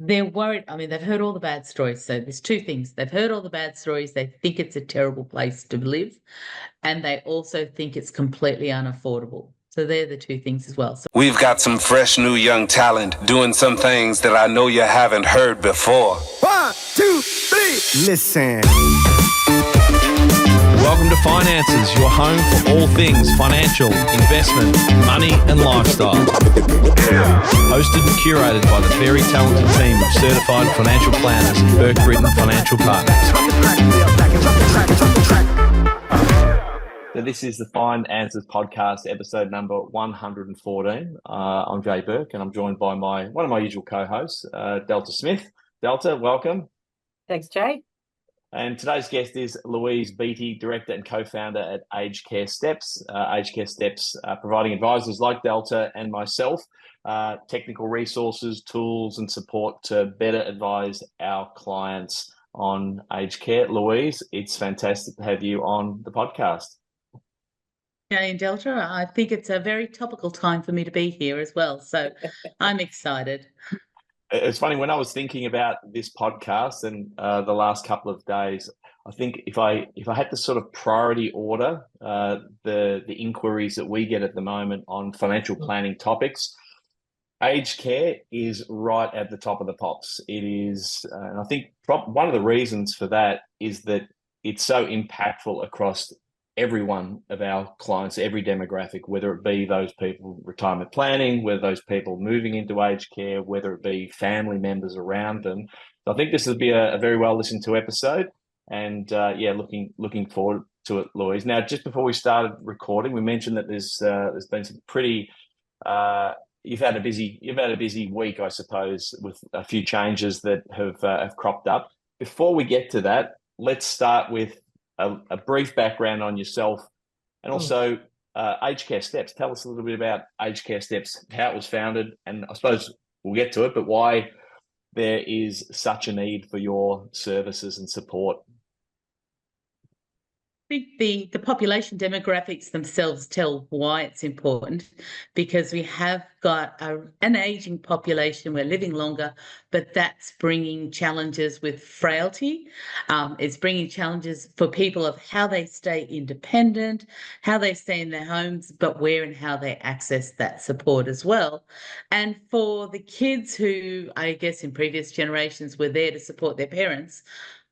they're worried. I mean, they've heard all the bad stories. So there's two things. They've heard all the bad stories. They think it's a terrible place to live. And they also think it's completely unaffordable. So they're the two things as well. So We've got some fresh new young talent doing some things that I know you haven't heard before. 1, 2, 3, listen. Welcome to Finances, your home for all things financial, investment, money and lifestyle. Hosted and curated by the very talented team of certified financial planners, Burke, Britton Financial Partners. So this is the Finances podcast, episode number 114. I'm Jay Burke and I'm joined by one of my usual co-hosts, Delta Smith. Delta, welcome. Thanks, Jay. And today's guest is Louise Beattie, Director and Co-Founder at Aged Care Steps. Aged Care Steps providing advisors like Delta and myself, technical resources, tools and support to better advise our clients on aged care. Louise, it's fantastic to have you on the podcast. Jay and Delta, I think it's a very topical time for me to be here as well. So I'm excited. It's funny, when I was thinking about this podcast and the last couple of days, I think if I had to sort of priority order the inquiries that we get at the moment on financial planning topics, aged care is right at the top of the pops. It is, and I think one of the reasons for that is that it's so impactful across every one of our clients, every demographic, whether it be those people retirement planning, whether those people moving into aged care, whether it be family members around them. So I think this will be a very well listened to episode, and looking forward to it, Louise. Now, just before we started recording, we mentioned that there's been some pretty you've had a busy week, I suppose, with a few changes that have cropped up. Before we get to that, let's start with a brief background on yourself and also Aged Care Steps. Tell us a little bit about Aged Care Steps, how it was founded, and I suppose we'll get to it, but why there is such a need for your services and support. I think the population demographics themselves tell why it's important, because we have got an aging population. We're living longer, but that's bringing challenges with frailty. It's bringing challenges for people of how they stay independent, how they stay in their homes, but where and how they access that support as well. And for the kids who, I guess, in previous generations were there to support their parents,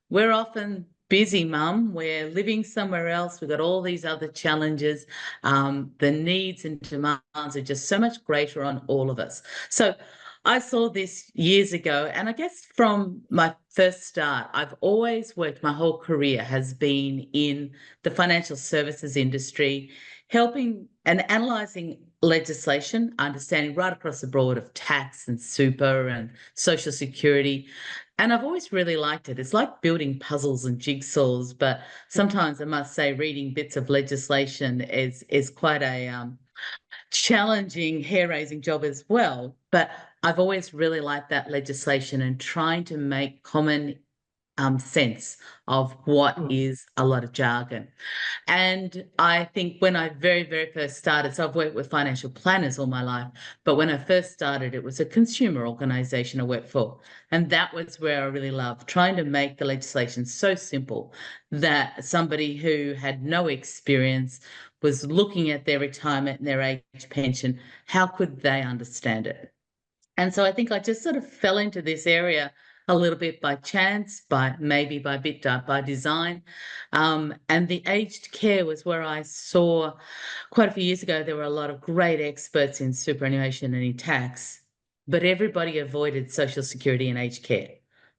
we're often busy, mum. We're living somewhere else. We've got all these other challenges. The needs and demands are just so much greater on all of us. So I saw this years ago, and I guess from my first start, I've always worked, my whole career has been in the financial services industry, helping and analysing legislation, understanding right across the board of tax and super and social security. And I've always really liked it. It's like building puzzles and jigsaws, but sometimes I must say reading bits of legislation is quite a challenging, hair-raising job as well. But I've always really liked that legislation and trying to make common sense of what is a lot of jargon. And I think when I very, very first started, so I've worked with financial planners all my life, but when I first started, it was a consumer organisation I worked for. And that was where I really loved trying to make the legislation so simple that somebody who had no experience was looking at their retirement and their age pension, how could they understand it? And so I think I just sort of fell into this area a little bit by chance, by design. And the aged care was where I saw quite a few years ago, there were a lot of great experts in superannuation and in tax, but everybody avoided social security and aged care.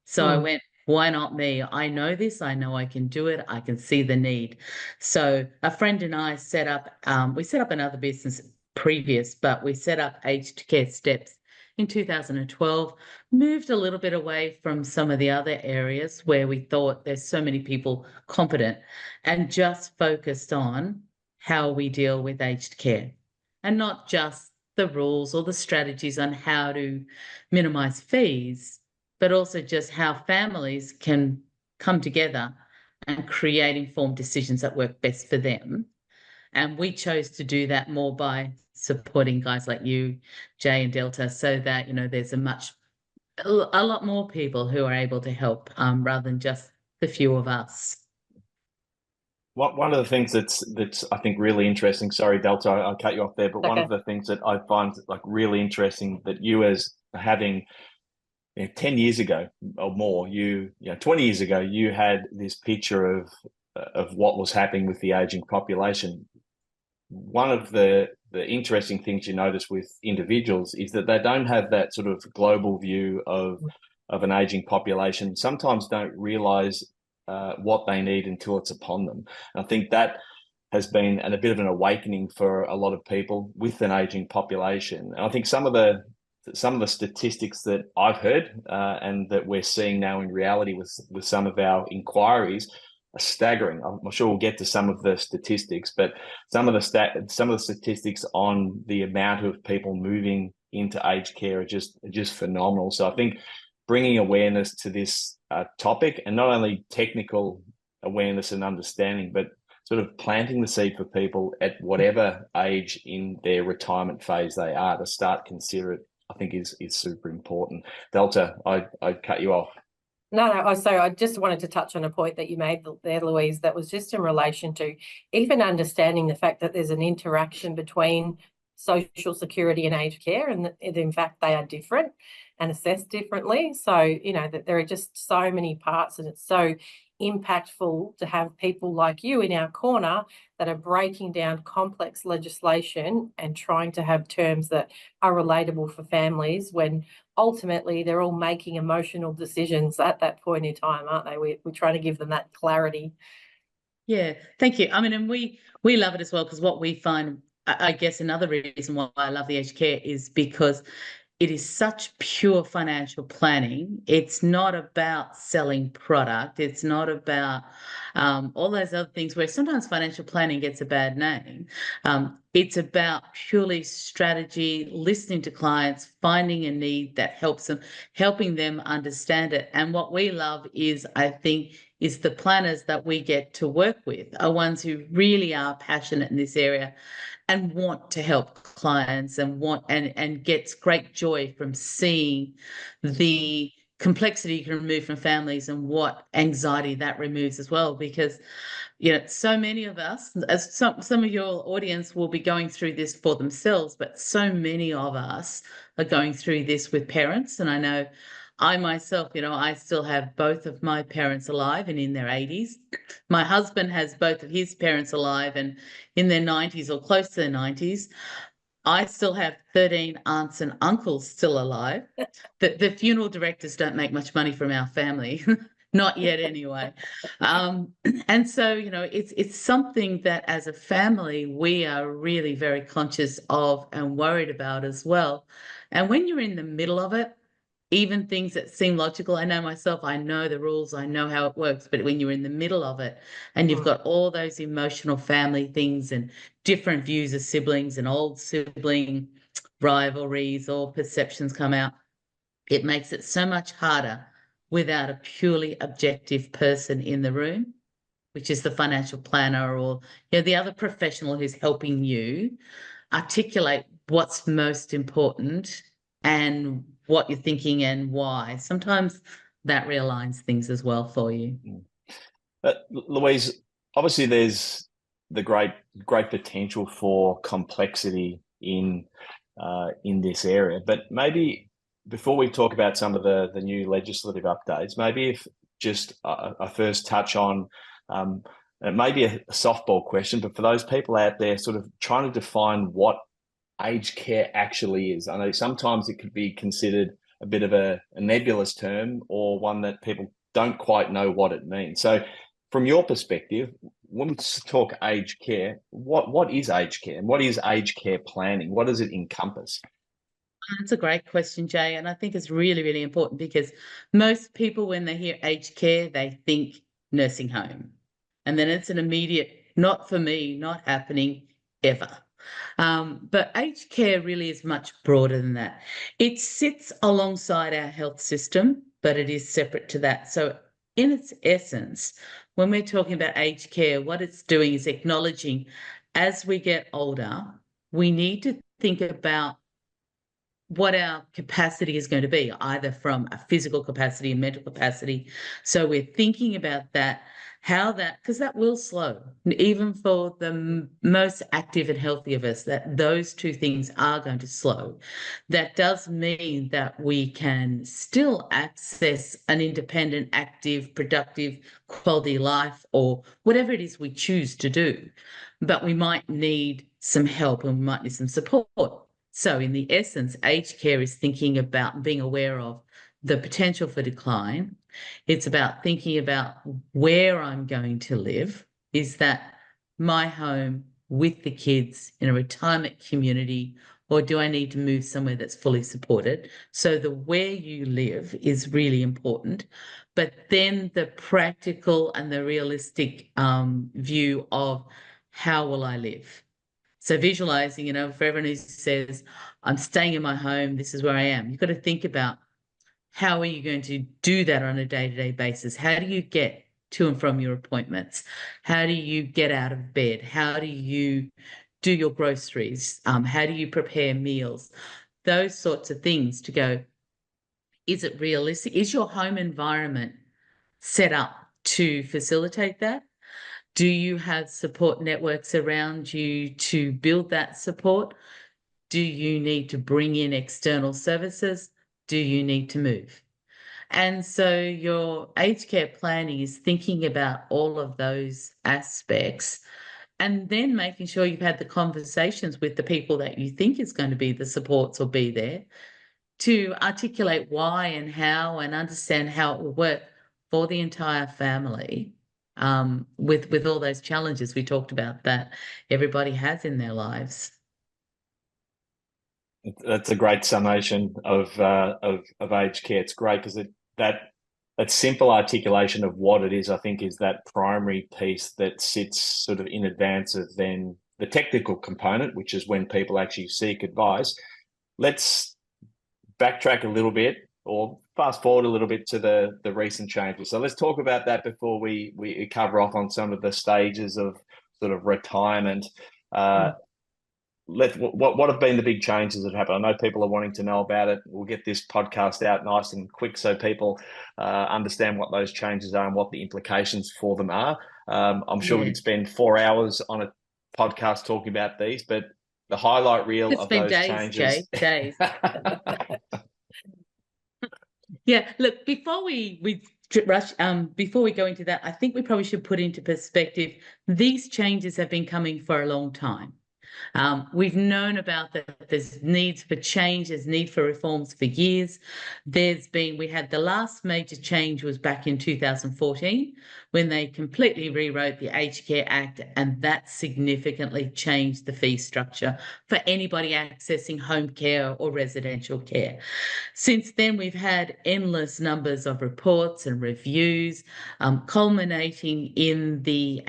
So I went, why not me? I know this, I know I can do it, I can see the need. So a friend and I set up another business previous, but we set up Aged Care Steps in 2012, moved a little bit away from some of the other areas where we thought there's so many people competent, and just focused on how we deal with aged care, and not just the rules or the strategies on how to minimize fees, but also just how families can come together and create informed decisions that work best for them. And we chose to do that more by supporting guys like you, Jay and Delta, so that, there's a much a lot more people who are able to help, rather than just the few of us. One of the things that's I think really interesting. Sorry, Delta, I cut you off there, but one Okay. of the things that I find like really interesting that you as having 10 years ago or more, 20 years ago, you had this picture of what was happening with the aging population. One of the interesting things you notice with individuals is that they don't have that sort of global view of an aging population. Sometimes don't realize what they need until it's upon them. And I think that has been a bit of an awakening for a lot of people with an aging population. And I think some of the statistics that I've heard and that we're seeing now in reality with some of our inquiries are staggering. I'm sure we'll get to some of the statistics, but some of the statistics on the amount of people moving into aged care are just phenomenal. So I think bringing awareness to this topic, and not only technical awareness and understanding, but sort of planting the seed for people at whatever age in their retirement phase they are to start consider it, I think is super important. Delta, I cut you off. No. So I just wanted to touch on a point that you made there, Louise, that was just in relation to even understanding the fact that there's an interaction between social security and aged care, and that in fact they are different and assessed differently. So, that there are just so many parts, and it's so impactful to have people like you in our corner that are breaking down complex legislation and trying to have terms that are relatable for families, when ultimately they're all making emotional decisions at that point in time, aren't they? We're trying to give them that clarity. Yeah, thank you. I mean, and we love it as well, because what we find, I guess another reason why I love the aged care is because it is such pure financial planning. It's not about selling product. It's not about all those other things where sometimes financial planning gets a bad name. It's about purely strategy, listening to clients, finding a need that helps them, helping them understand it. And what we love is, I think, is the planners that we get to work with are ones who really are passionate in this area and want to help clients and gets great joy from seeing the complexity you can remove from families and what anxiety that removes as well. Because, so many of us, as some of your audience will be going through this for themselves, but so many of us are going through this with parents. And I know I myself, I still have both of my parents alive and in their 80s. My husband has both of his parents alive and in their 90s or close to their 90s. I still have 13 aunts and uncles still alive. The funeral directors don't make much money from our family. Not yet anyway. And so, it's something that as a family, we are really very conscious of and worried about as well. And when you're in the middle of it, even things that seem logical, I know myself, I know the rules, I know how it works, but when you're in the middle of it and you've got all those emotional family things and different views of siblings and old sibling rivalries or perceptions come out, it makes it so much harder without a purely objective person in the room, which is the financial planner or the other professional who's helping you articulate what's most important and what you're thinking and why. Sometimes that realigns things as well for you. Louise, obviously there's the great potential for complexity in this area, but maybe before we talk about some of the new legislative updates, maybe if just I first touch on it may be a softball question, but for those people out there sort of trying to define what aged care actually is. I know sometimes it could be considered a bit of a nebulous term or one that people don't quite know what it means. So from your perspective, when we talk aged care, what is aged care and what is aged care planning? What does it encompass? That's a great question, Jay. And I think it's really, really important because most people, when they hear aged care, they think nursing home. And then it's an immediate, not for me, not happening ever. But aged care really is much broader than that. It sits alongside our health system, but it is separate to that. So in its essence, when we're talking about aged care, what it's doing is acknowledging as we get older, we need to think about what our capacity is going to be, either from a physical capacity and mental capacity. So we're thinking about that, how that, because that will slow, even for the most active and healthy of us, that those two things are going to slow. That does mean that we can still access an independent, active, productive, quality life, or whatever it is we choose to do. But we might need some help and we might need some support. So in the essence, aged care is thinking about being aware of the potential for decline. It's about thinking about where I'm going to live. Is that my home with the kids in a retirement community, or do I need to move somewhere that's fully supported? So the where you live is really important. But then the practical and the realistic view of how will I live? So visualizing, for everyone who says, I'm staying in my home, this is where I am. You've got to think about how are you going to do that on a day-to-day basis? How do you get to and from your appointments? How do you get out of bed? How do you do your groceries? How do you prepare meals? Those sorts of things to go, is it realistic? Is your home environment set up to facilitate that? Do you have support networks around you to build that support? Do you need to bring in external services? Do you need to move? And so your aged care planning is thinking about all of those aspects and then making sure you've had the conversations with the people that you think is going to be the supports or be there to articulate why and how and understand how it will work for the entire family. With all those challenges we talked about that everybody has in their lives. That's a great summation of aged care. It's great because that simple articulation of what it is, I think, is that primary piece that sits sort of in advance of then the technical component, which is when people actually seek advice. Let's backtrack a little bit or fast forward a little bit to the recent changes. So let's talk about that before we cover off on some of the stages of sort of retirement. What have been the big changes that happened? I know people are wanting to know about it. We'll get this podcast out nice and quick so people understand what those changes are and what the implications for them are. I'm sure we could spend 4 hours on a podcast talking about these, but the highlight reel of those changes. Days. Yeah, look, before we rush, before we go into that, I think we probably should put into perspective, these changes have been coming for a long time. We've known about that there's needs for change, there's need for reforms for years. We had the last major change was back in 2014 when they completely rewrote the Aged Care Act, and that significantly changed the fee structure for anybody accessing home care or residential care. Since then, we've had endless numbers of reports and reviews, culminating in the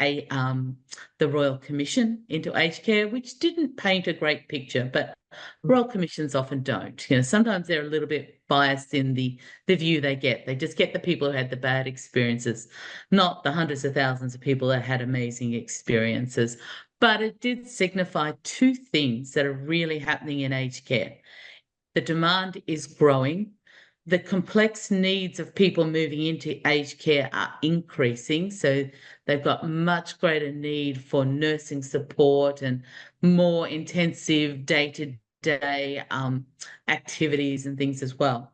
Royal Commission into aged care, which didn't paint a great picture, but Royal Commissions often don't. Sometimes they're a little bit biased in the view they get. They just get the people who had the bad experiences, not the hundreds of thousands of people that had amazing experiences. But it did signify two things that are really happening in aged care. The demand is growing. The complex needs of people moving into aged care are increasing. So they've got much greater need for nursing support and more intensive day-to-day activities and things as well.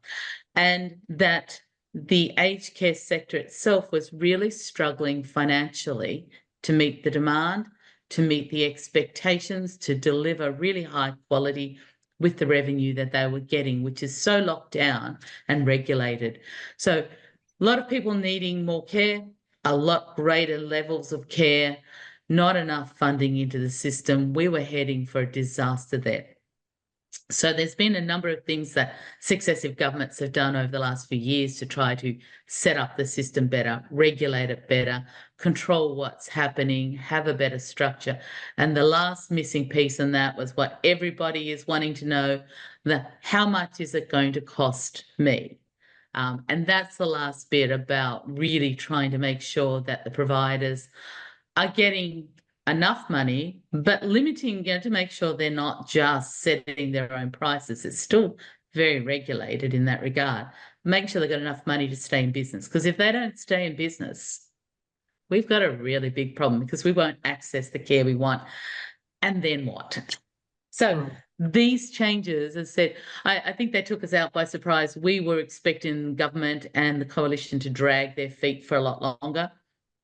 And that the aged care sector itself was really struggling financially to meet the demand, to meet the expectations, to deliver really high quality with the revenue that they were getting, which is so locked down and regulated. So a lot of people needing more care, a lot greater levels of care, not enough funding into the system. We were heading for a disaster there. So there's been a number of things that successive governments have done over the last few years to try to set up the system better, regulate it better, control what's happening, have a better structure. And the last missing piece in that was what everybody is wanting to know, how much is it going to cost me? And that's the last bit about really trying to make sure that the providers are getting enough money, but limiting, to make sure they're not just setting their own prices. It's still very regulated in that regard. Make sure they've got enough money to stay in business, because if they don't stay in business, we've got a really big problem, because we won't access the care we want. And then what? So these changes, as I said, I think they took us out by surprise. We were expecting government and the coalition to drag their feet for a lot longer.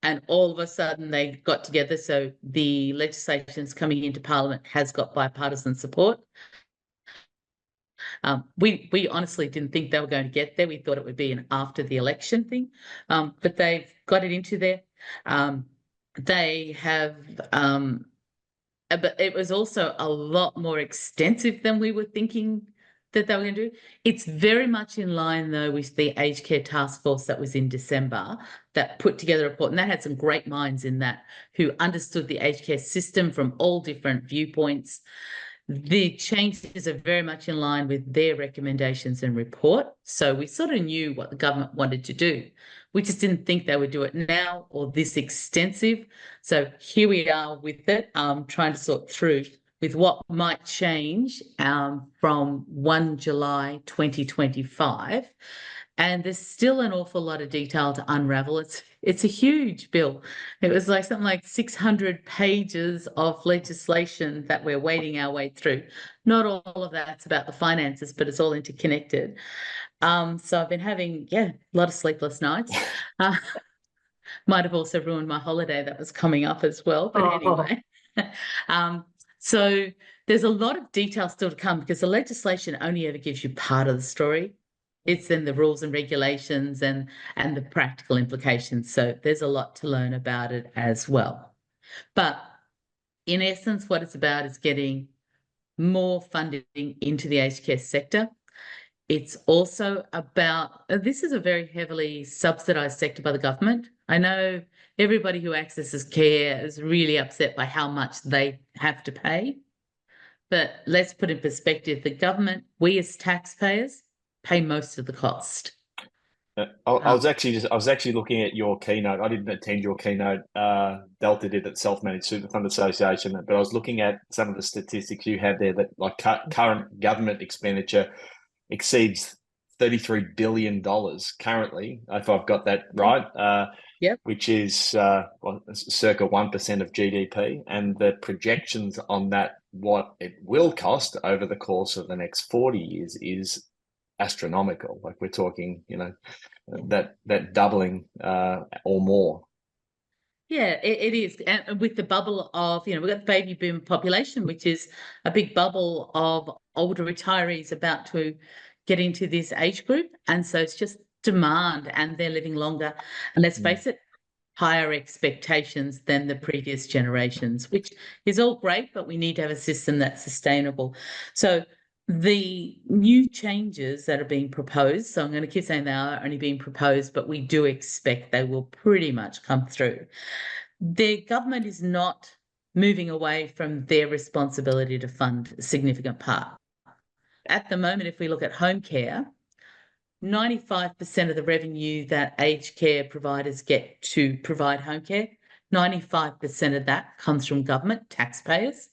And all of a sudden they got together. So the legislation's coming into Parliament has got bipartisan support. We honestly didn't think they were going to get there. We thought it would be an after the election thing, but they've got it into there. They have, but it was also a lot more extensive than we were thinking that they were going to do. It's very much in line, though, with the aged care task force that was in December that put together a report, and that had some great minds in that who understood the aged care system from all different viewpoints. The changes are very much in line with their recommendations and report. So we sort of knew what the government wanted to do. We just didn't think they would do it now or this extensive. So here we are with it, trying to sort through with what might change from 1 July 2025. And there's still an awful lot of detail to unravel. It's a huge bill. It was like something like 600 pages of legislation that we're wading our way through. Not all of that's about the finances, but it's all interconnected. So I've been having, a lot of sleepless nights. Might have also ruined my holiday that was coming up as well. But anyway, so there's a lot of detail still to come, because the legislation only ever gives you part of the story. It's then the rules and regulations and the practical implications. So there's a lot to learn about it as well. But in essence, what it's about is getting more funding into the aged care sector. It's also about, this is a very heavily subsidised sector by the government. I know everybody who accesses care is really upset by how much they have to pay. But let's put in perspective, the government, we as taxpayers, pay most of the cost. I was actually looking at your keynote. I didn't attend your keynote. Delta did at Self Managed Super Fund Association, but I was looking at some of the statistics you had there that like current government expenditure exceeds $33 billion currently, if I've got that right. Which is circa 1% of GDP, and the projections on that, what it will cost over the course of the next 40 years, is astronomical. Like we're talking, that doubling or more. Yeah, it is. And with the bubble of, we've got the baby boom population, which is a big bubble of older retirees about to get into this age group. And so it's just demand, and they're living longer. And let's face it, higher expectations than the previous generations, which is all great, but we need to have a system that's sustainable. So the new changes that are being proposed, so I'm going to keep saying they are only being proposed, but we do expect they will pretty much come through. The government is not moving away from their responsibility to fund a significant part. At the moment, if we look at home care, 95% of the revenue that aged care providers get to provide home care, 95% of that comes from government taxpayers.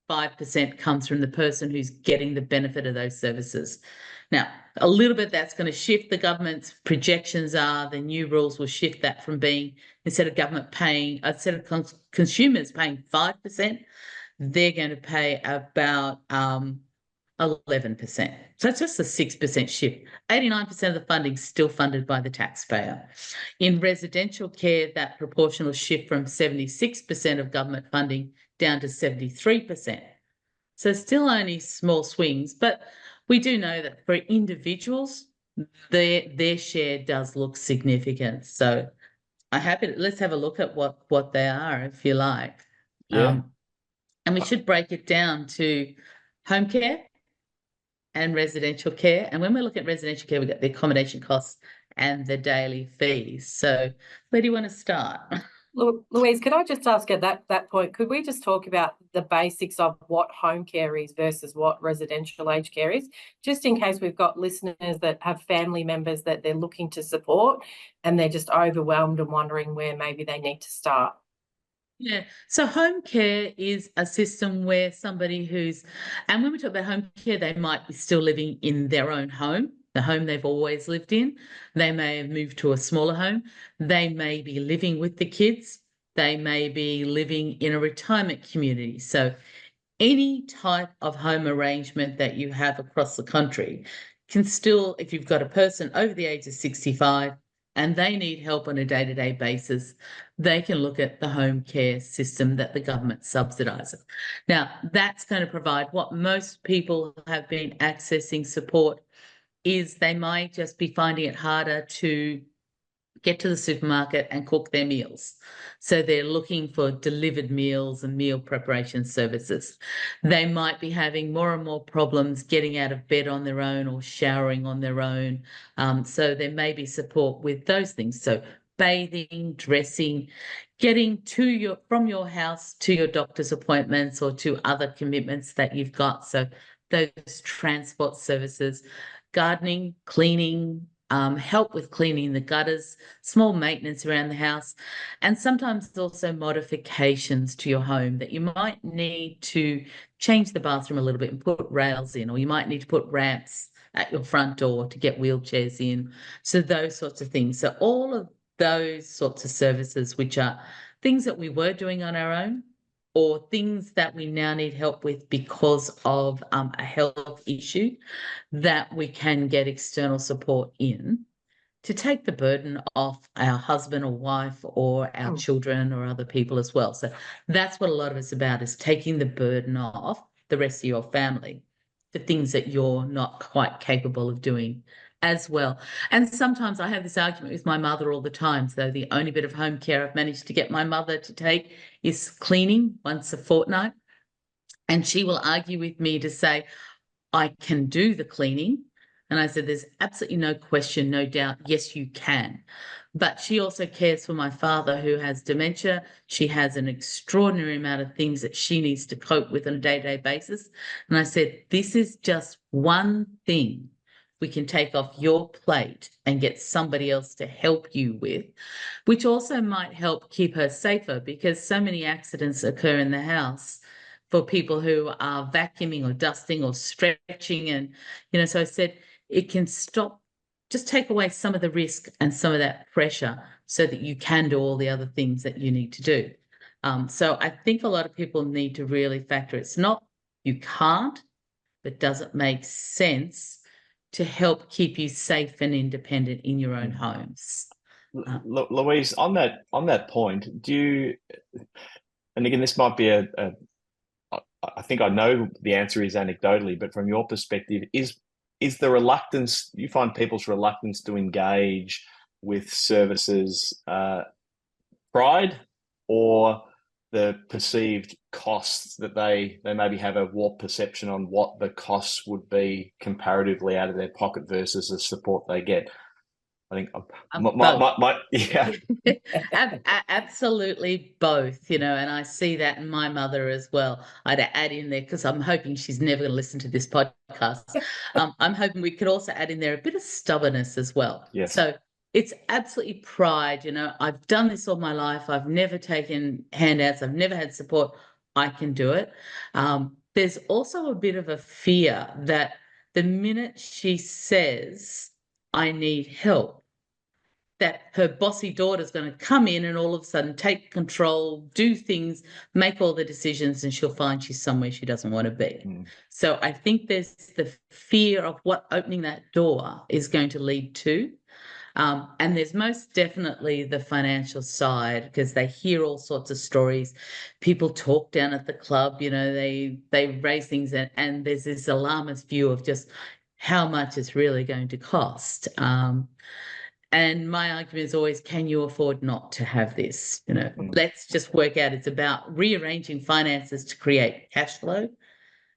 5% comes from the person who's getting the benefit of those services. Now, a little bit that's going to shift. The government's projections are the new rules will shift that from being, instead of consumers paying 5%, they're going to pay about 11%. So it's just a 6% shift. 89% of the funding is still funded by the taxpayer. In residential care, that proportional shift from 76% of government funding down to 73%. So still only small swings, but we do know that for individuals, their share does look significant. So let's have a look at what they are, if you like. Yeah. And we should break it down to home care and residential care. And when we look at residential care, we've got the accommodation costs and the daily fees. So where do you want to start? Louise, could I just ask at that point, could we just talk about the basics of what home care is versus what residential aged care is, just in case we've got listeners that have family members that they're looking to support and they're just overwhelmed and wondering where maybe they need to start? Yeah. So home care is a system where somebody and when we talk about home care, they might be still living in their own home, the home they've always lived in. They may have moved to a smaller home. They may be living with the kids. They may be living in a retirement community. So any type of home arrangement that you have across the country can still, if you've got a person over the age of 65 and they need help on a day-to-day basis, they can look at the home care system that the government subsidises. Now, that's going to provide what most people have been accessing support is they might just be finding it harder to get to the supermarket and cook their meals. So they're looking for delivered meals and meal preparation services. They might be having more and more problems getting out of bed on their own or showering on their own. So there may be support with those things. So bathing, dressing, getting from your house to your doctor's appointments or to other commitments that you've got. So those transport services, gardening, cleaning, help with cleaning the gutters, small maintenance around the house, and sometimes also modifications to your home that you might need to change the bathroom a little bit and put rails in, or you might need to put ramps at your front door to get wheelchairs in. So those sorts of things. So all of those sorts of services, which are things that we were doing on our own, or things that we now need help with because of a health issue, that we can get external support in to take the burden off our husband or wife or our children or other people as well. So that's what a lot of it's about, is taking the burden off the rest of your family, the things that you're not quite capable of doing as well. And sometimes I have this argument with my mother all the time. So the only bit of home care I've managed to get my mother to take is cleaning once a fortnight. And she will argue with me to say, I can do the cleaning. And I said, there's absolutely no question, no doubt. Yes, you can. But she also cares for my father who has dementia. She has an extraordinary amount of things that she needs to cope with on a day-to-day basis. And I said, this is just one thing we can take off your plate and get somebody else to help you with, which also might help keep her safer, because so many accidents occur in the house for people who are vacuuming or dusting or stretching. And, so I said, it can just take away some of the risk and some of that pressure so that you can do all the other things that you need to do. So I think a lot of people need to really factor. It's not you can't, but does it make sense to help keep you safe and independent in your own homes? Louise, on that point, and again, this might be I think I know the answer is anecdotally, but from your perspective, is the reluctance, you find people's reluctance to engage with services pride, or the perceived costs that they maybe have a warped perception on what the costs would be comparatively out of their pocket versus the support they get? I think yeah. Absolutely both, and I see that in my mother as well. I'd add in there, because I'm hoping she's never going to listen to this podcast. I'm hoping we could also add in there a bit of stubbornness as well. Yes. So it's absolutely pride. I've done this all my life. I've never taken handouts. I've never had support. I can do it. There's also a bit of a fear that the minute she says, I need help, that her bossy daughter's going to come in and all of a sudden take control, do things, make all the decisions, and she'll find she's somewhere she doesn't want to be. So I think there's the fear of what opening that door is going to lead to. And there's most definitely the financial side, because they hear all sorts of stories. People talk down at the club, they raise things, and there's this alarmist view of just how much it's really going to cost. And my argument is always, can you afford not to have this? Let's just work out. It's about rearranging finances to create cash flow,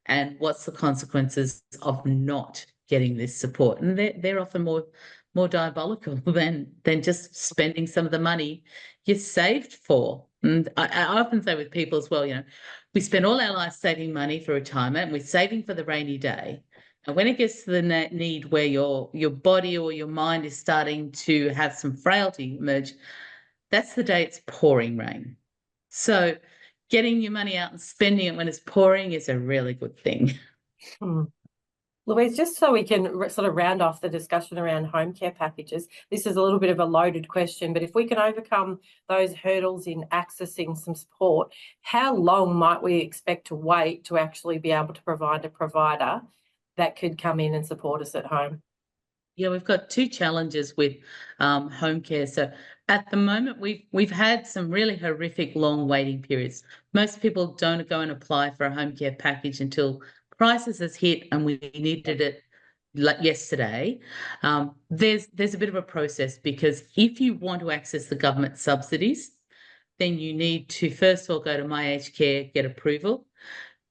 and what's the consequences of not getting this support. And they're often more diabolical than just spending some of the money you saved for. And I often say with people as well, we spend all our lives saving money for retirement, and we're saving for the rainy day. And when it gets to the need where your body or your mind is starting to have some frailty emerge, that's the day it's pouring rain. So getting your money out and spending it when it's pouring is a really good thing. Louise, just so we can sort of round off the discussion around home care packages, this is a little bit of a loaded question, but if we can overcome those hurdles in accessing some support, how long might we expect to wait to actually be able to provide a provider that could come in and support us at home? Yeah, we've got two challenges with home care. So at the moment, we've had some really horrific long waiting periods. Most people don't go and apply for a home care package until crisis has hit and we needed it like yesterday. There's a bit of a process, because if you want to access the government subsidies, then you need to first of all go to My Aged Care, get approval.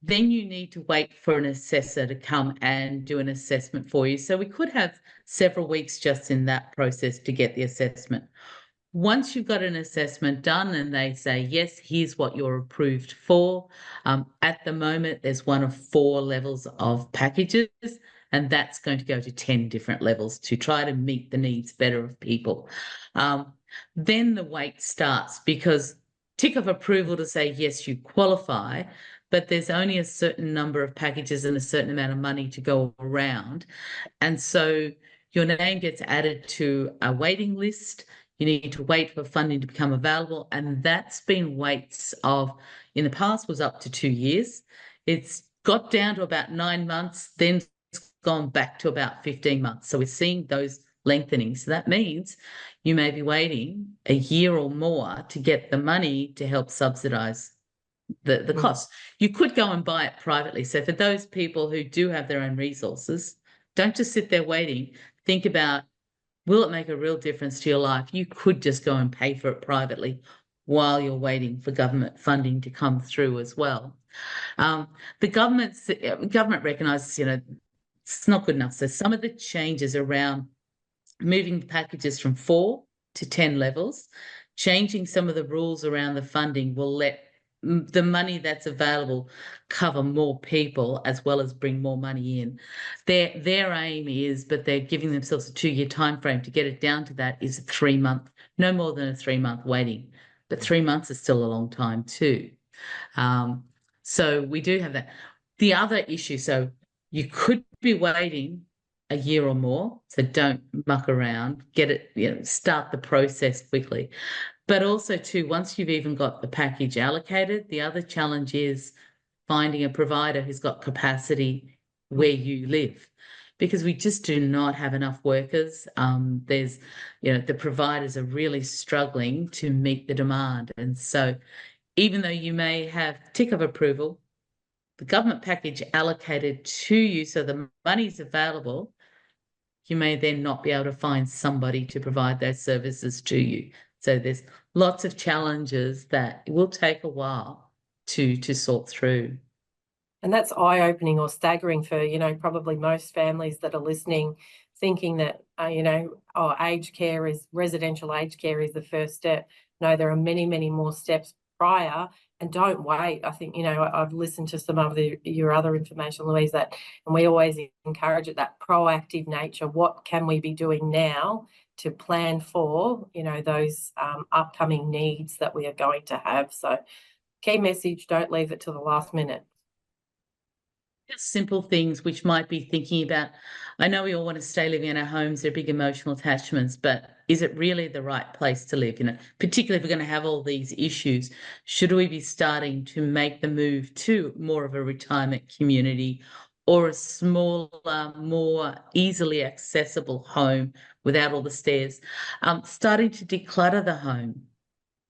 Then you need to wait for an assessor to come and do an assessment for you. So we could have several weeks just in that process to get the assessment. Once you've got an assessment done and they say, yes, here's what you're approved for. At the moment, there's one of 4 levels of packages, and that's going to go to 10 different levels to try to meet the needs better of people. Then the wait starts, because tick of approval to say, yes, you qualify, but there's only a certain number of packages and a certain amount of money to go around. And so your name gets added to a waiting list. You need to wait for funding to become available. And that's been waits of, in the past, was up to 2 years. It's got down to about 9 months, then it's gone back to about 15 months. So we're seeing those lengthening. So that means you may be waiting a year or more to get the money to help subsidise the cost. You could go and buy it privately. So for those people who do have their own resources, don't just sit there waiting. Think about, will it make a real difference to your life? You could just go and pay for it privately while you're waiting for government funding to come through as well. The government recognises, it's not good enough. So some of the changes around moving packages from 4 to 10 levels, changing some of the rules around the funding will let the money that's available cover more people as well as bring more money in. Their aim is, but they're giving themselves a 2-year time frame to get it down to that, is a 3-month, no more than a 3-month waiting. But 3 months is still a long time too. So we do have that. The other issue, so you could be waiting a year or more, so don't muck around, get it, start the process quickly. But also too, once you've even got the package allocated, the other challenge is finding a provider who's got capacity where you live, because we just do not have enough workers. There's, the providers are really struggling to meet the demand. And so even though you may have tick of approval, the government package allocated to you, so the money's available, you may then not be able to find somebody to provide those services to you. So there's lots of challenges that will take a while to sort through. And that's eye-opening or staggering for, probably most families that are listening, thinking that, aged care is, residential aged care is the first step. No, there are many, many more steps prior, and don't wait. I think, I've listened to some of your other information, Louise, and we always encourage it, that proactive nature. What can we be doing now to plan for, those upcoming needs that we are going to have? So key message, don't leave it to the last minute. Just simple things which might be thinking about, I know we all want to stay living in our homes, they're big emotional attachments, but is it really the right place to live? Particularly if we're going to have all these issues, should we be starting to make the move to more of a retirement community or a smaller, more easily accessible home without all the stairs? Starting to declutter the home.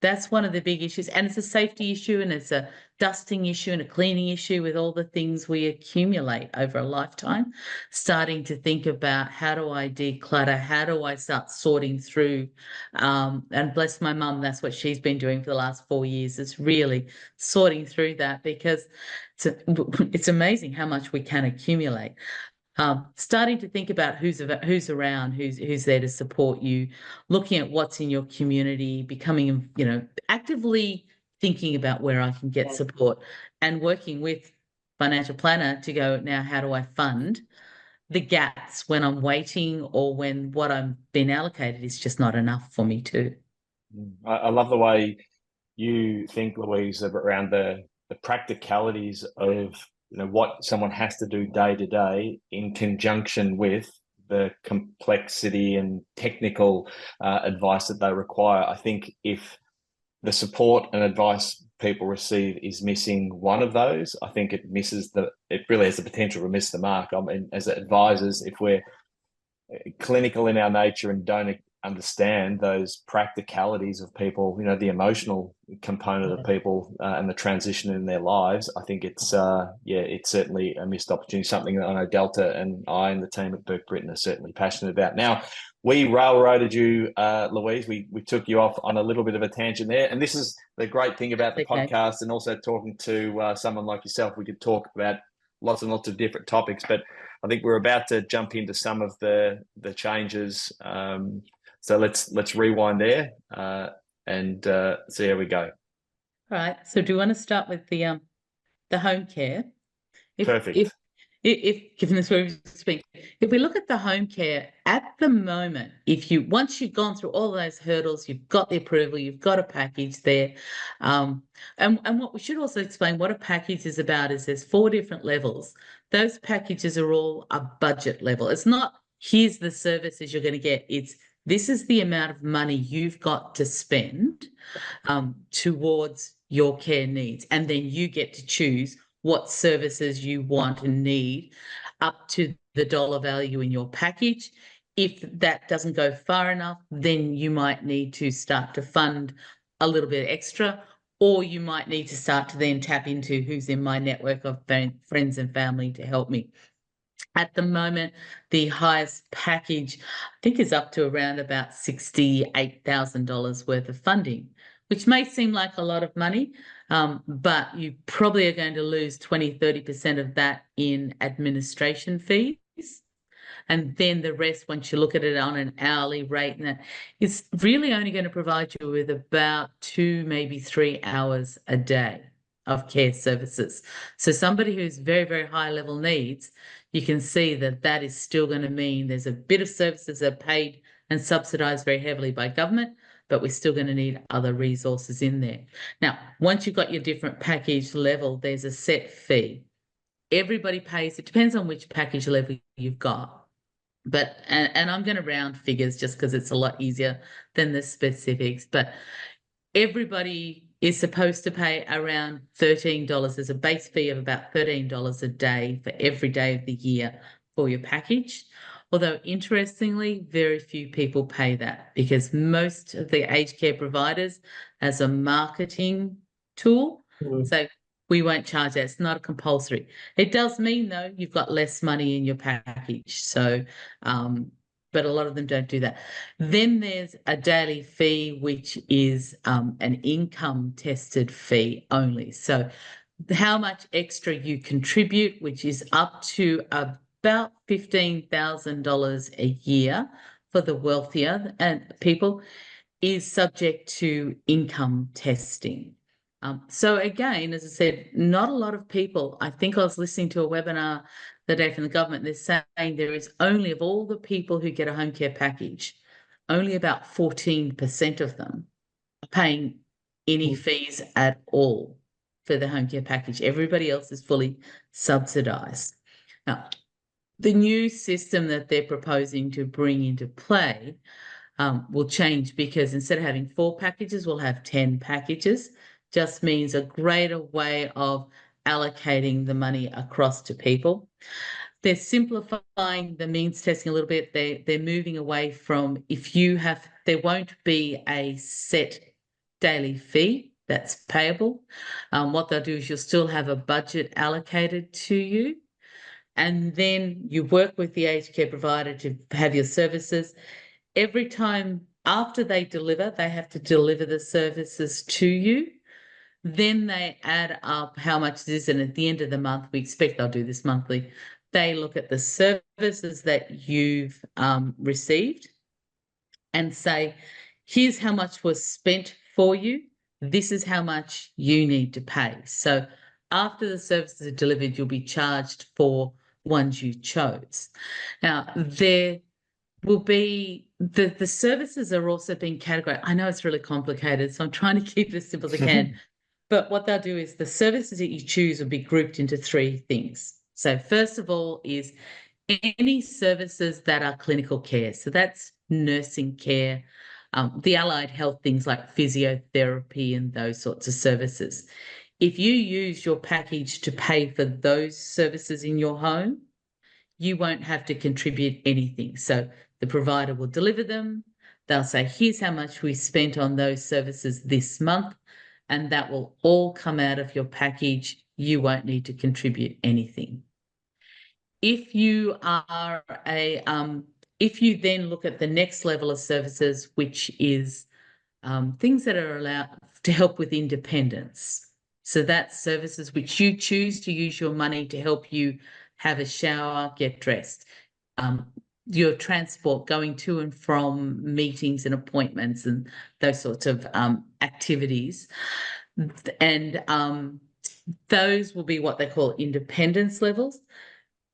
That's one of the big issues. And it's a safety issue, and it's a dusting issue and a cleaning issue with all the things we accumulate over a lifetime. Starting to think about, how do I declutter? How do I start sorting through? And bless my mum, that's what she's been doing for the last 4 years. It's really sorting through that, because it's amazing how much we can accumulate. Starting to think about who's around, who's there to support you, looking at what's in your community, becoming, actively thinking about where I can get support, and working with financial planner to go, now how do I fund the gaps when I'm waiting or when what I'm being allocated is just not enough for me too. I love the way you think, Louise, around the practicalities of what someone has to do day to day in conjunction with the complexity and technical advice that they require. I think if the support and advice people receive is missing one of those, I think it really has the potential to miss the mark. I mean, as advisors, if we're clinical in our nature and don't understand those practicalities of people, the emotional component of people and the transition in their lives, I think it's certainly a missed opportunity, something that I know Delta and I and the team at Burke Britton are certainly passionate about. Now, we railroaded you, Louise. We took you off on a little bit of a tangent there. And this is the great thing about the podcast, and also talking to someone like yourself. We could talk about lots and lots of different topics, but I think we're about to jump into some of the changes. So let's rewind there and see how we go. All right. So do you want to start with the home care? Perfect. If given this where we speak, if we look at the home care at the moment, once you've gone through all those hurdles, you've got the approval, you've got a package there, and what we should also explain what a package is about is there's 4 different levels. Those packages are all a budget level. It's not here's the services you're going to get. It's this is the amount of money you've got to spend towards your care needs, and then you get to choose what services you want and need up to the dollar value in your package. If that doesn't go far enough, then you might need to start to fund a little bit extra, or you might need to start to then tap into who's in my network of friends and family to help me. At the moment, the highest package, I think, is up to around about $68,000 worth of funding, which may seem like a lot of money, but you probably are going to lose 20-30% of that in administration fees. And then the rest, once you look at it on an hourly rate, and that is really only going to provide you with about 2, maybe 3 hours a day of care services. So somebody who's very, very high level needs, you can see that is still going to mean there's a bit of services that are paid and subsidised very heavily by government, but we're still going to need other resources in there. Now, once you've got your different package level, there's a set fee. Everybody pays, it depends on which package level you've got. But, and I'm going to round figures just because it's a lot easier than the specifics, but everybody is supposed to pay around $13. There's a base fee of about $13 a day for every day of the year for your package. Although, interestingly, very few people pay that because most of the aged care providers as a marketing tool. So we won't charge that. It's not compulsory. It does mean, though, you've got less money in your package. So, but a lot of them don't do that. Then there's a daily fee, which is an income tested fee only. So how much extra you contribute, which is up to about $15,000 a year for the wealthier and people, is subject to income testing. So again, as I said, not a lot of people. I think I was listening to a webinar the day from the government. They're saying there is only, of all the people who get a home care package, only about 14% of them are paying any fees at all for the home care package. Everybody else is fully subsidised. Now, the new system that they're proposing to bring into play will change because instead of having 4 packages, we'll have 10 packages. Just means a greater way of allocating the money across to people. They're simplifying the means testing a little bit. They're moving away from there won't be a set daily fee that's payable. What they'll do is you'll still have a budget allocated to you. And then you work with the aged care provider to have your services. Every time after they deliver, they have to deliver the services to you. Then they add up how much it is, and at the end of the month, we expect they'll do this monthly, they look at the services that you've received and say, here's how much was spent for you. This is how much you need to pay. So after the services are delivered, you'll be charged for ones you chose. Now, there will be the services are also being categorized. I know it's really complicated, so I'm trying to keep it as simple as I can. But what they'll do is the services that you choose will be grouped into three things. So first of all is any services that are clinical care. So that's nursing care, the allied health things like physiotherapy and those sorts of services. If you use your package to pay for those services in your home, you won't have to contribute anything. So the provider will deliver them. They'll say, here's how much we spent on those services this month, and that will all come out of your package. You won't need to contribute anything. If you are if you then look at the next level of services, which is things that are allowed to help with independence. So that's services which you choose to use your money to help you have a shower, get dressed, your transport going to and from meetings and appointments and those sorts of activities. And those will be what they call independence levels.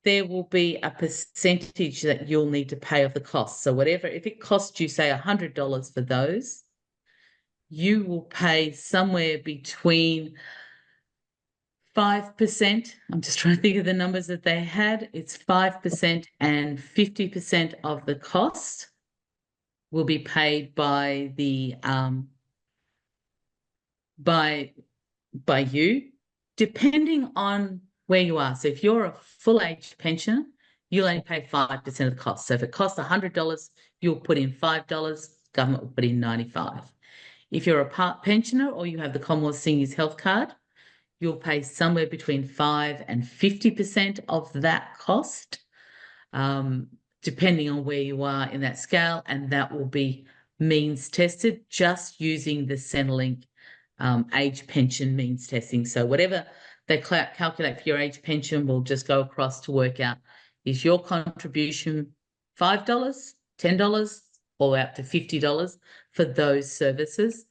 There will be a percentage that you'll need to pay of the cost. So whatever, if it costs you, say, $100 for those, you will pay somewhere between 5%. I'm just trying to think of the numbers that they had. It's 5% and 50% of the cost will be paid by the by you, depending on where you are. So if you're a full-age pensioner, you'll only pay 5% of the cost. So if it costs $100, you'll put in $5, government will put in $95. If you're a part pensioner or you have the Commonwealth Seniors Health Card, you'll pay somewhere between 5 and 50% of that cost, depending on where you are in that scale, and that will be means tested just using the Centrelink age pension means testing. So whatever they calculate for your age pension will just go across to work out, is your contribution $5, $10, or out to $50 for those services.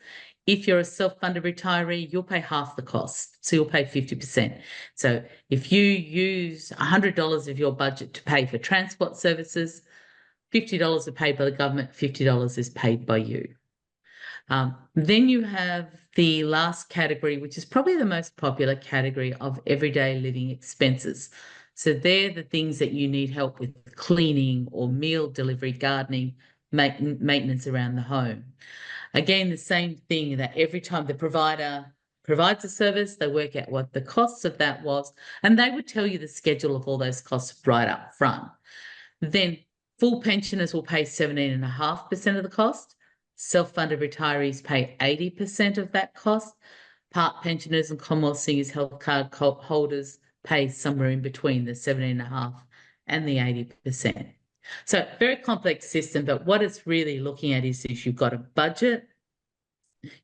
If you're a self-funded retiree, you'll pay half the cost. So you'll pay 50%. So if you use $100 of your budget to pay for transport services, $50 are paid by the government, $50 is paid by you. Then you have the last category, which is probably the most popular category of everyday living expenses. So they're the things that you need help with: cleaning or meal delivery, gardening, maintenance around the home. Again, the same thing, that every time the provider provides a service, they work out what the costs of that was, and they would tell you the schedule of all those costs right up front. Then full pensioners will pay 17.5% of the cost. Self-funded retirees pay 80% of that cost. Part pensioners and Commonwealth Seniors Health Card holders pay somewhere in between the 17.5% and the 80%. So very complex system, but what it's really looking at is you've got a budget,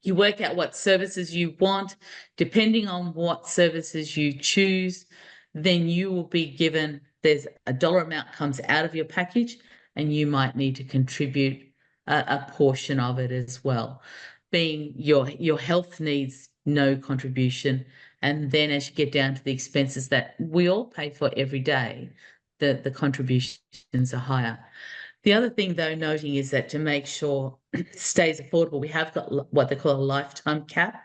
you work out what services you want, depending on what services you choose, then you will be given, there's a dollar amount comes out of your package, and you might need to contribute a portion of it as well. Being your health needs no contribution, and then as you get down to the expenses that we all pay for every day, the contributions are higher. The other thing, though, noting is that to make sure it stays affordable, we have got what they call a lifetime cap.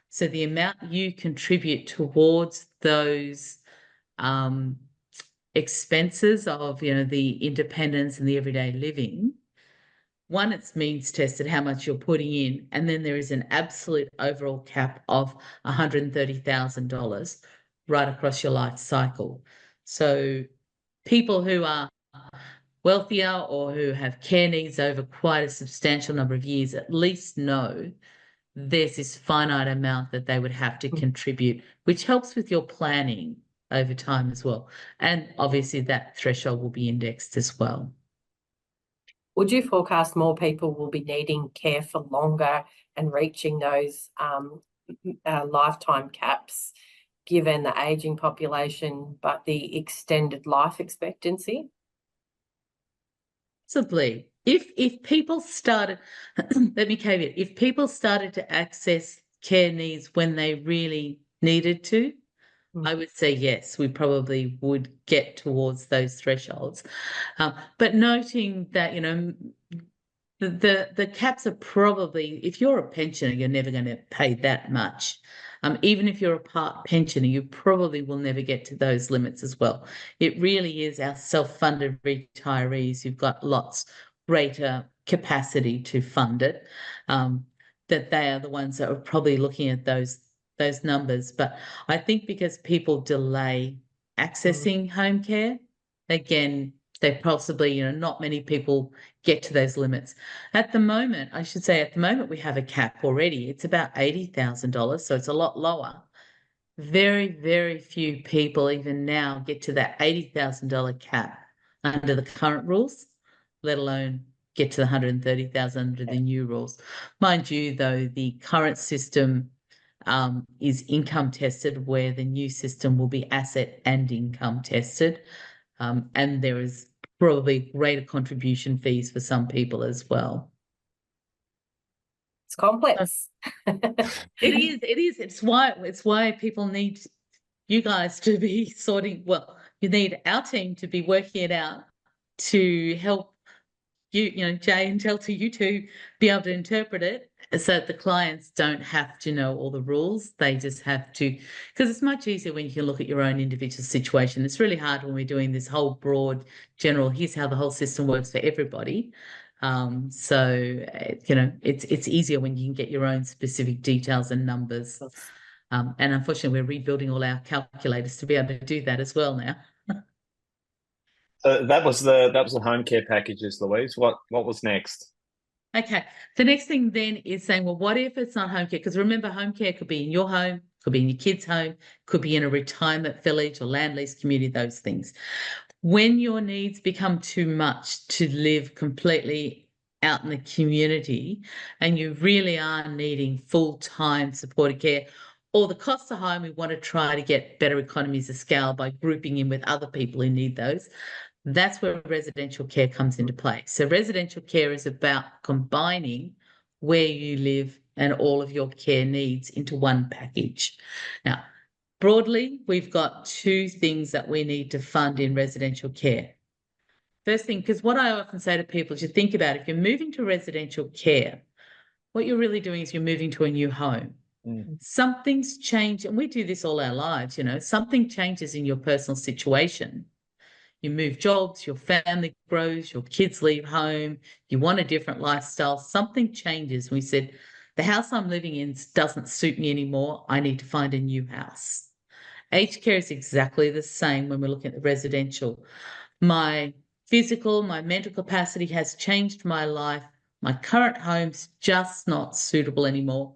So the amount you contribute towards those expenses of, the independence and the everyday living, one, it's means tested how much you're putting in, and then there is an absolute overall cap of $130,000 right across your life cycle. So people who are wealthier or who have care needs over quite a substantial number of years at least know there's this finite amount that they would have to contribute, which helps with your planning over time as well. And obviously that threshold will be indexed as well. Would you forecast more people will be needing care for longer and reaching those lifetime caps, given the ageing population, but the extended life expectancy? Possibly. If people started, let me caveat, if people started to access care needs when they really needed to, I would say yes, we probably would get towards those thresholds. But noting that, The caps are probably, if you're a pensioner, you're never going to pay that much. Even if you're a part pensioner, you probably will never get to those limits as well. It really is our self-funded retirees who've got lots greater capacity to fund it, that they are the ones that are probably looking at those numbers. But I think because people delay accessing home care, again, they possibly, not many people get to those limits. At the moment, I should say, we have a cap already. It's about $80,000, so it's a lot lower. Very, very few people even now get to that $80,000 cap under the current rules, let alone get to the 130,000 under the new rules. Mind you, though, the current system is income tested, where the new system will be asset and income tested. And there is probably greater contribution fees for some people as well. It's complex. It is. It's why people need you guys to be you need our team to be working it out to help you, Jay and Chelsea, you two be able to interpret it so that the clients don't have to know all the rules. They just have to, because it's much easier when you can look at your own individual situation. It's really hard when we're doing this whole broad general, here's how the whole system works for everybody. It's easier when you can get your own specific details and numbers. And unfortunately, we're rebuilding all our calculators to be able to do that as well now. So that was the home care packages, Louise. What was next? Okay. The next thing then is saying, well, what if it's not home care? Because remember, home care could be in your home, could be in your kid's home, could be in a retirement village or land lease community, those things. When your needs become too much to live completely out in the community and you really are needing full-time supported care, or the costs are high and we want to try to get better economies of scale by grouping in with other people who need those, that's where residential care comes into play. So residential care is about combining where you live and all of your care needs into one package. Now, broadly, we've got two things that we need to fund in residential care. First thing, because what I often say to people is you think about if you're moving to residential care, what you're really doing is you're moving to a new home. Something's changed, and we do this all our lives, something changes in your personal situation. You move jobs, your family grows, your kids leave home, you want a different lifestyle, something changes. We said, the house I'm living in doesn't suit me anymore. I need to find a new house. Aged care is exactly the same when we're looking at the residential. My physical, my mental capacity has changed my life. My current home's just not suitable anymore.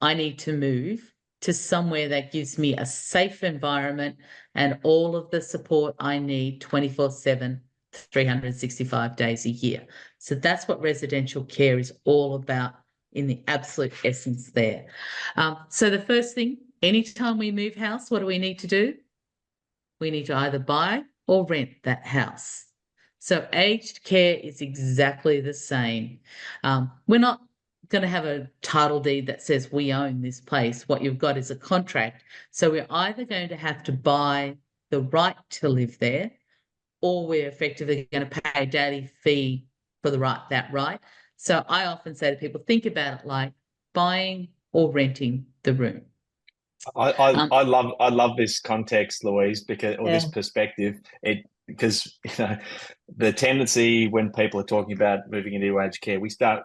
I need to move to somewhere that gives me a safe environment and all of the support I need 24/7, 365 days a year. So that's what residential care is all about in the absolute essence there. So the first thing, anytime we move house, what do we need to do? We need to either buy or rent that house. So aged care is exactly the same. We're not going to have a title deed that says we own this place. What you've got is a contract. So we're either going to have to buy the right to live there, or we're effectively going to pay a daily fee for that right. So I often say to people, think about it like buying or renting the room. I love this context, Louise, this perspective. Because the tendency when people are talking about moving into aged care, we start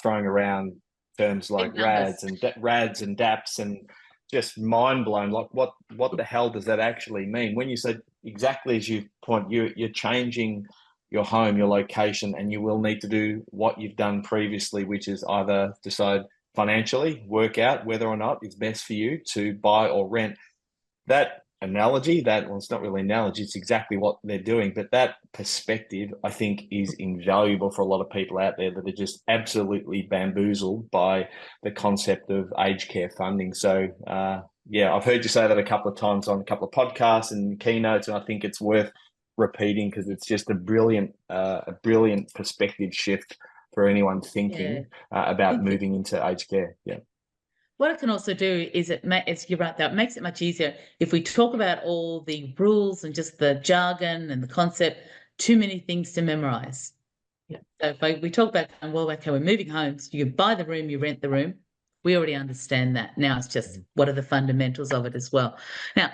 throwing around terms like RADs and DAPs and just mind blown. Like what the hell does that actually mean? When you said exactly as you point, you're changing your home, your location, and you will need to do what you've done previously, which is either decide financially, work out whether or not it's best for you to buy or rent. That analogy, it's not really an analogy, it's exactly what they're doing. But that perspective, I think, is invaluable for a lot of people out there that are just absolutely bamboozled by the concept of aged care funding. So, I've heard you say that a couple of times on a couple of podcasts and keynotes, and I think it's worth repeating because it's just a brilliant perspective shift for anyone thinking about moving into aged care. Yeah. What it can also do is you're right, that makes it much easier. If we talk about all the rules and just the jargon and the concept, too many things to memorize. So we talk about, well, okay, we're moving homes. You buy the room, you rent the room. We already understand that. Now it's just what are the fundamentals of it as well. Now,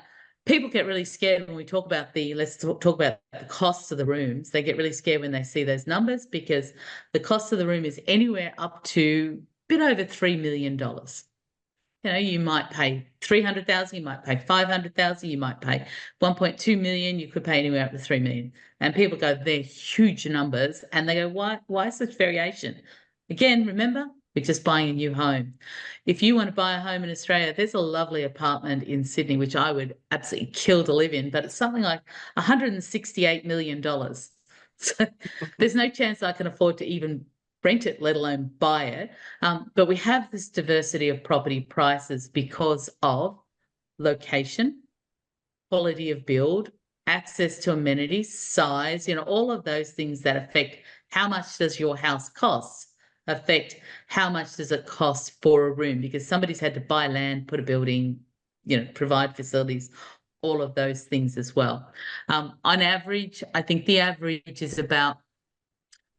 people get really scared when we talk about let's talk about the costs of the rooms. They get really scared when they see those numbers because the cost of the room is anywhere up to a bit over $3 million. You know, you might pay 300,000, you might pay 500,000, you might pay 1.2 million, you could pay anywhere up to 3 million. And people go, they're huge numbers. And they go, why such variation? Again, remember, we're just buying a new home. If you want to buy a home in Australia, there's a lovely apartment in Sydney, which I would absolutely kill to live in, but it's something like $168 million. So there's no chance I can afford to even rent it, let alone buy it. But we have this diversity of property prices because of location, quality of build, access to amenities, size, you know, all of those things that affect how much does your house cost, affect how much does it cost for a room, because somebody's had to buy land, put a building, you know, provide facilities, all of those things as well. On average, I think the average is about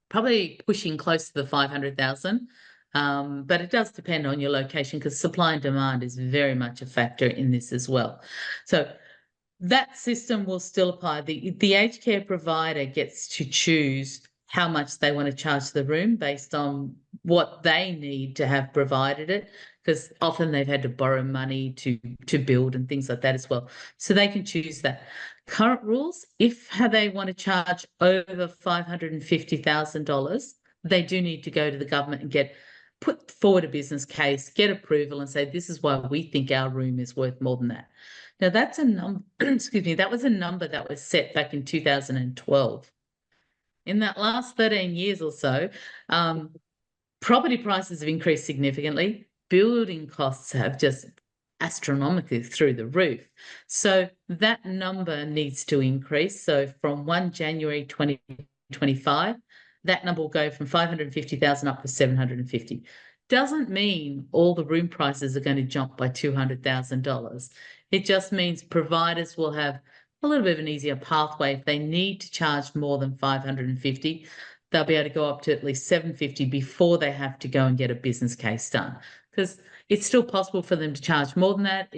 probably pushing close to the 500,000. But it does depend on your location because supply and demand is very much a factor in this as well. So that system will still apply. The aged care provider gets to choose how much they want to charge the room based on what they need to have provided it, because often they've had to borrow money to build and things like that as well. So they can choose that. Current rules, if they want to charge over $550,000, they do need to go to the government and put forward a business case, get approval and say, this is why we think our room is worth more than that. Now that's a number, excuse me, that was a number that was set back in 2012. In that last 13 years or so, property prices have increased significantly. Building costs have just astronomically through the roof. So that number needs to increase. So from 1 January 2025, that number will go from 550,000 up to 750. Doesn't mean all the room prices are going to jump by $200,000. It just means providers will have a little bit of an easier pathway. If they need to charge more than 550, they'll be able to go up to at least 750 before they have to go and get a business case done. Because it's still possible for them to charge more than that.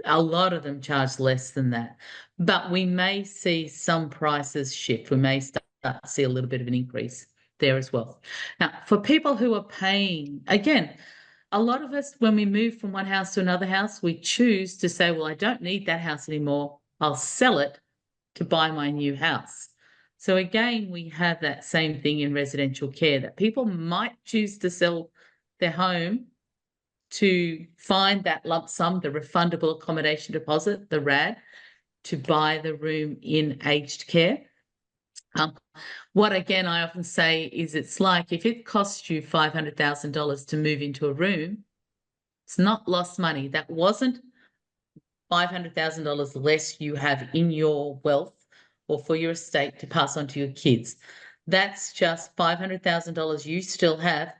A lot of them charge less than that. But we may see some prices shift. We may start to see a little bit of an increase there as well. Now, for people who are paying, again, a lot of us, when we move from one house to another house, we choose to say, well, I don't need that house anymore. I'll sell it to buy my new house. So again, we have that same thing in residential care, that people might choose to sell their home to find that lump sum, the refundable accommodation deposit, the RAD, to buy the room in aged care. What again I often say is it's like if it costs you $500,000 to move into a room, it's not lost money. That wasn't $500,000 less you have in your wealth or for your estate to pass on to your kids. That's just $500,000 you still have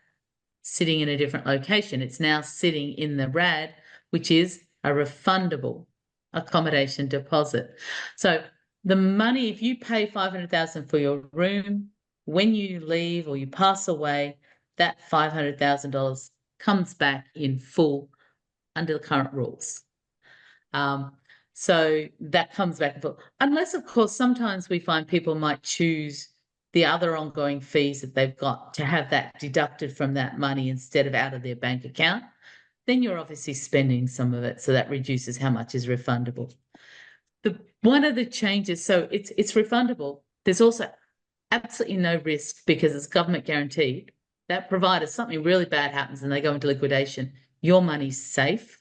sitting in a different location. It's now sitting in the RAD, which is a refundable accommodation deposit. So the money, if you pay $500,000 for your room, when you leave or you pass away, that $500,000 comes back in full under the current rules. So that comes back and forth. Unless, of course, sometimes we find people might choose the other ongoing fees that they've got to have that deducted from that money instead of out of their bank account. Then you're obviously spending some of it, so that reduces how much is refundable. One of the changes, so it's refundable. There's also absolutely no risk because it's government guaranteed. That provider, something really bad happens and they go into liquidation, your money's safe.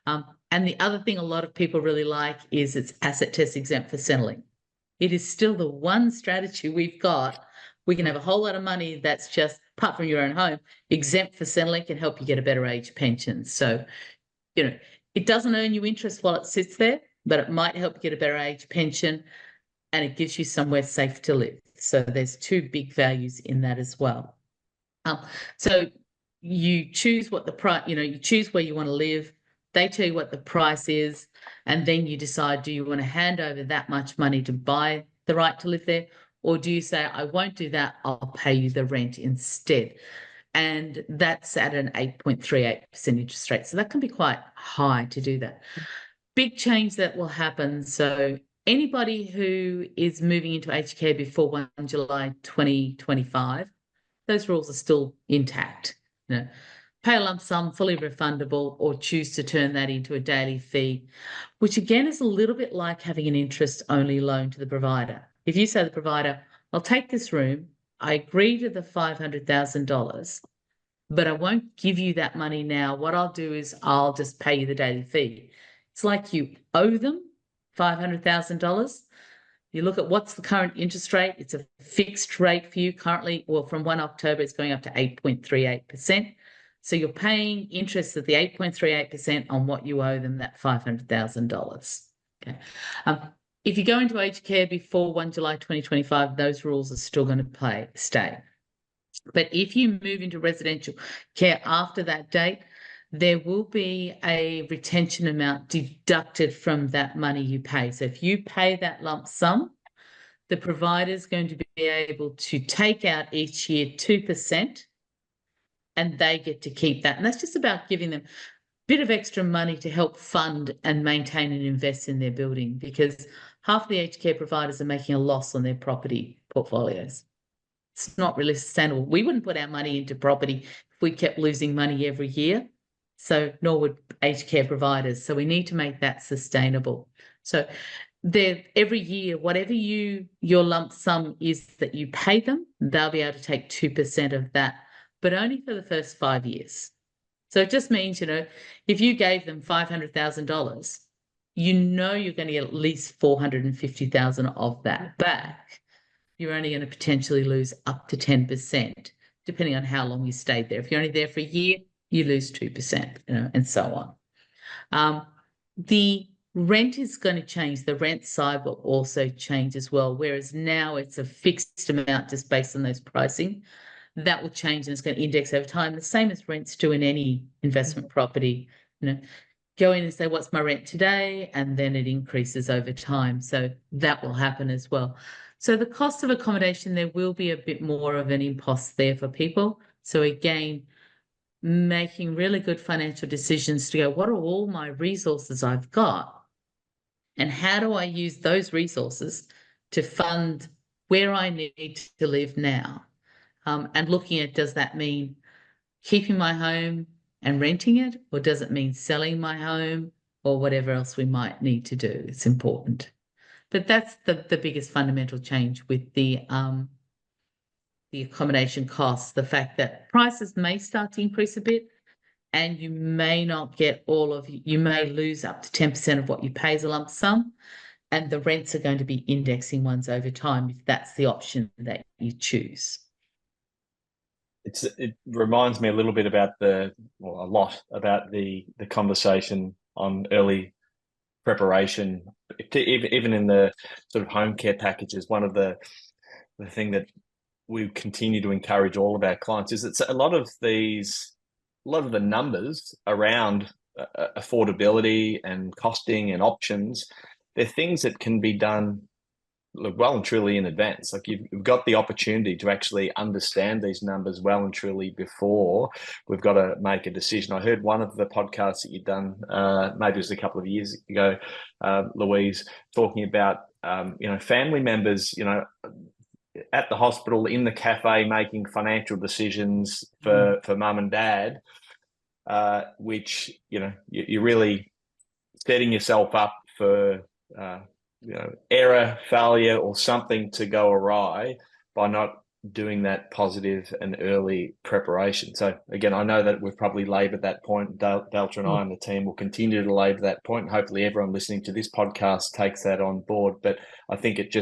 And the other thing a lot of people really like is it's asset test exempt for Centrelink. It is still the one strategy we've got. We can have a whole lot of money that's just, apart from your own home, exempt for Centrelink and help you get a better age pension. So, you know, it doesn't earn you interest while it sits there, but it might help you get a better age pension and it gives you somewhere safe to live. So there's two big values in that as well. So you choose what the price, you choose where you want to live. They tell you what the price is, and then you decide, do you want to hand over that much money to buy the right to live there, Or do you say, I won't do that, I'll pay you the rent instead? And that's at an 8.38% interest rate. So that can be quite high to do that. Big change that will happen. So anybody who is moving into aged care before 1 July 2025, those rules are still intact. You know, pay a lump sum, fully refundable, or choose to turn that into a daily fee, which again is a little bit like having an interest-only loan to the provider. If you say to the provider, I'll take this room, I agree to the $500,000, but I won't give you that money now. What I'll do is I'll just pay you the daily fee. It's like you owe them $500,000. You look at what's the current interest rate. It's a fixed rate for you currently. Well, from 1 October, it's going up to 8.38%. So you're paying interest at the 8.38% on what you owe them, that $500,000. Okay. If you go into aged care before 1 July 2025, those rules are still going to stay. But if you move into residential care after that date, there will be a retention amount deducted from that money you pay. So if you pay that lump sum, the provider is going to be able to take out each year 2%, and they get to keep that. And that's just about giving them a bit of extra money to help fund and maintain and invest in their building, because half the aged care providers are making a loss on their property portfolios. It's not really sustainable. We wouldn't put our money into property if we kept losing money every year. So nor would aged care providers. So we need to make that sustainable. So every year, whatever your lump sum is that you pay them, they'll be able to take 2% of that, but only for the first 5 years. So it just means, if you gave them $500,000, you're going to get at least $450,000 of that back. You're only going to potentially lose up to 10%, depending on how long you stayed there. If you're only there for a year, you lose 2%, and so on. The rent is going to change. The rent side will also change as well, whereas now it's a fixed amount just based on those pricing. That will change, and it's going to index over time, the same as rents do in any investment property. Go in and say, what's my rent today? And then it increases over time. So that will happen as well. So the cost of accommodation, there will be a bit more of an impost there for people. So again, making really good financial decisions to go, what are all my resources I've got? And how do I use those resources to fund where I need to live now? And looking at, does that mean keeping my home and renting it, or does it mean selling my home, or whatever else we might need to do? It's important. But that's the biggest fundamental change with the accommodation costs, the fact that prices may start to increase a bit, and you may not get you may lose up to 10% of what you pay as a lump sum, and the rents are going to be indexing ones over time if that's the option that you choose. It reminds me a little bit about a lot about the conversation on early preparation, even in the sort of home care packages. One of the thing that we continue to encourage all of our clients is it's a lot of the numbers around affordability and costing and options. They're things that can be done well and truly in advance. Like you've got the opportunity to actually understand these numbers well and truly before we've got to make a decision. I heard one of the podcasts that you've done, maybe it was a couple of years ago, Louise, talking about, family members, at the hospital, in the cafe, making financial decisions for mum and dad, which, you're really setting yourself up for, error, failure, or something to go awry by not doing that positive and early preparation. So again, I know that we've probably laboured that point. Delta and I and the team will continue to labour that point, and hopefully everyone listening to this podcast takes that on board. But I think it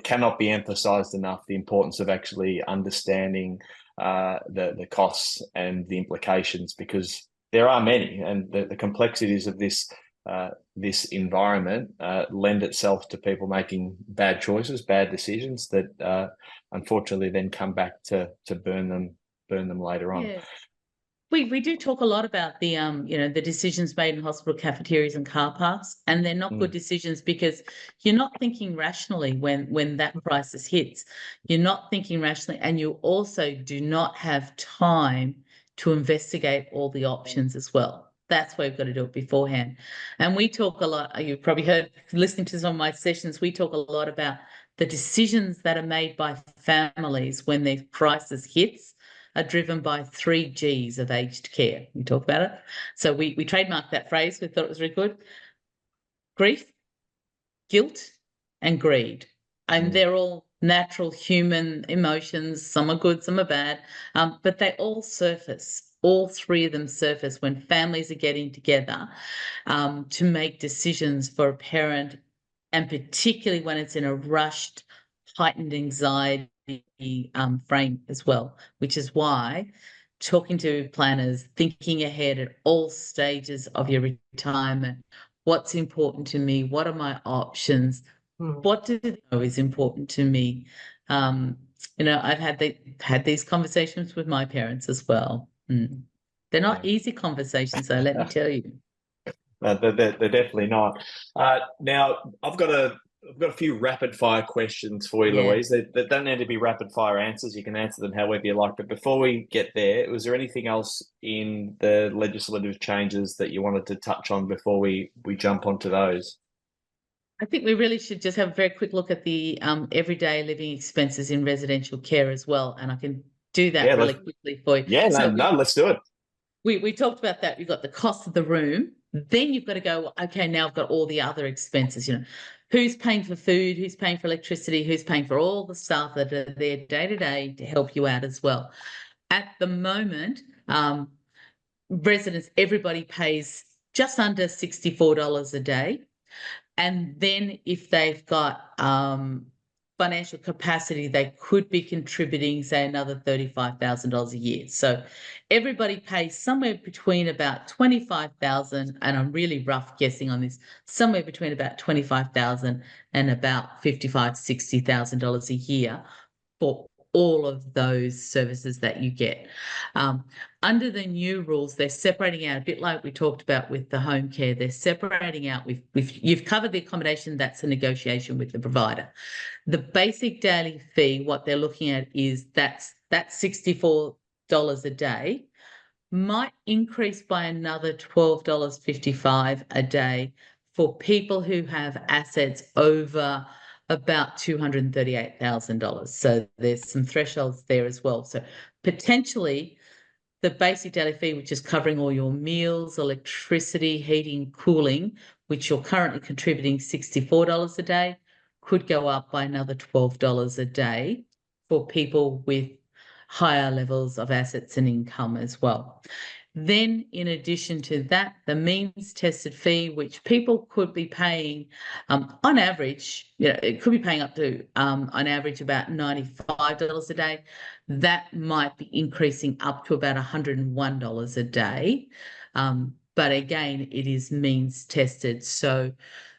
cannot be emphasised enough, the importance of actually understanding the costs and the implications, because there are many, and the complexities of this environment lend itself to people making bad choices, bad decisions that unfortunately then come back to burn them later on. Yeah. We do talk a lot about the the decisions made in hospital cafeterias and car parks, and they're not good decisions because you're not thinking rationally when that crisis hits. You're not thinking rationally, and you also do not have time to investigate all the options as well. That's why we've got to do it beforehand. And we talk a lot, you've probably heard listening to some of my sessions, we talk a lot about the decisions that are made by families when their crisis hits are driven by 3 Gs of aged care. We talk about it. So we trademarked that phrase. We thought it was really good. Grief, guilt, and greed. And they're all natural human emotions. Some are good, some are bad. But they all surface. All 3 of them surface when families are getting together to make decisions for a parent, and particularly when it's in a rushed, heightened anxiety frame as well, which is why talking to planners, thinking ahead at all stages of your retirement, what's important to me, what are my options, what do they know is important to me. I've had these conversations with my parents as well. They're not easy conversations, though, let me tell you. They're definitely not. Now, I've got a few rapid fire questions for you, Louise. They don't need to be rapid fire answers. You can answer them however you like. But before we get there, was there anything else in the legislative changes that you wanted to touch on before we jump onto those? I think we really should just have a very quick look at the everyday living expenses in residential care as well. And I can do that really quickly for you. Yeah, let's do it. We talked about that. You've got the cost of the room. Then you've got to go, okay, now I've got all the other expenses, who's paying for food, who's paying for electricity, who's paying for all the staff that are there day to day to help you out as well. At the moment, residents, everybody pays just under $64 a day. And then if they've got financial capacity, they could be contributing, say, another $35,000 a year. So everybody pays somewhere between about $25,000, and I'm really rough guessing on this, somewhere between about $25,000 and about $55,000, $60,000 a year for all of those services that you get. Under the new rules, they're separating out, a bit like we talked about with the home care, they're separating out, you've covered the accommodation, that's a negotiation with the provider. The basic daily fee, what they're looking at is that's $64 a day, might increase by another $12.55 a day for people who have assets over about $238,000. So there's some thresholds there as well. So potentially the basic daily fee, which is covering all your meals, electricity, heating, cooling, which you're currently contributing $64 a day, could go up by another $12 a day for people with higher levels of assets and income as well. Then, in addition to that, the means tested fee, which people could be paying on average, it could be paying up to on average about $95 a day. That might be increasing up to about $101 a day. But again, it is means tested. So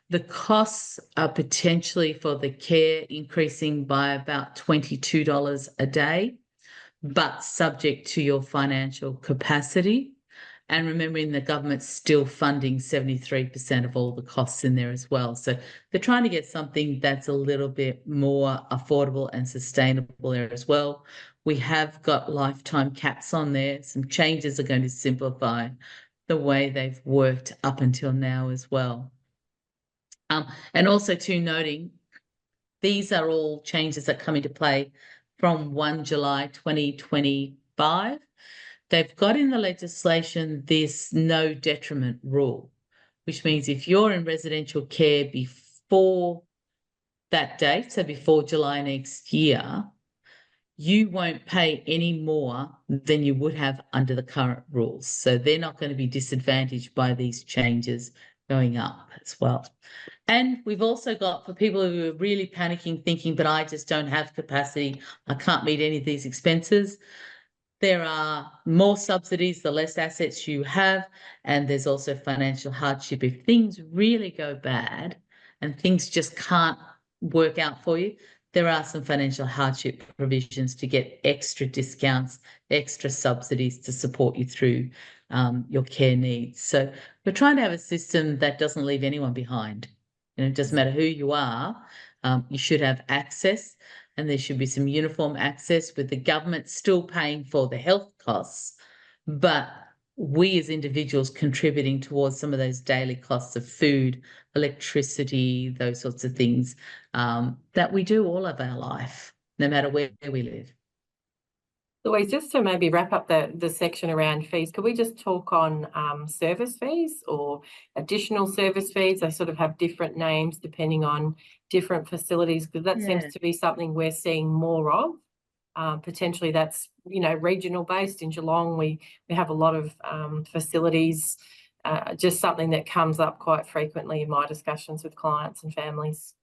the costs are potentially for the care increasing by about $22 a day, but subject to your financial capacity. And remembering the government's still funding 73% of all the costs in there as well. So they're trying to get something that's a little bit more affordable and sustainable there as well. We have got lifetime caps on there. Some changes are going to simplify the way they've worked up until now as well. And also too, noting, these are all changes that come into play from 1 July 2025. They've got in the legislation this no detriment rule, which means if you're in residential care before that date, so before July next year, you won't pay any more than you would have under the current rules. So they're not going to be disadvantaged by these changes going up as well. And we've also got, for people who are really panicking, thinking, but I just don't have capacity, I can't meet any of these expenses, there are more subsidies the less assets you have, and there's also financial hardship. If things really go bad and things just can't work out for you, there are some financial hardship provisions to get extra discounts, extra subsidies to support you through your care needs. So we're trying to have a system that doesn't leave anyone behind. It doesn't matter who you are, you should have access, and there should be some uniform access with the government still paying for the health costs, but we as individuals contributing towards some of those daily costs of food, electricity, those sorts of things that we do all of our life, no matter where we live. Louise, just to maybe wrap up the section around fees, could we just talk on service fees or additional service fees? They sort of have different names depending on different facilities, because that seems to be something we're seeing more of. Potentially that's, regional based. In Geelong, we have a lot of facilities, just something that comes up quite frequently in my discussions with clients and families.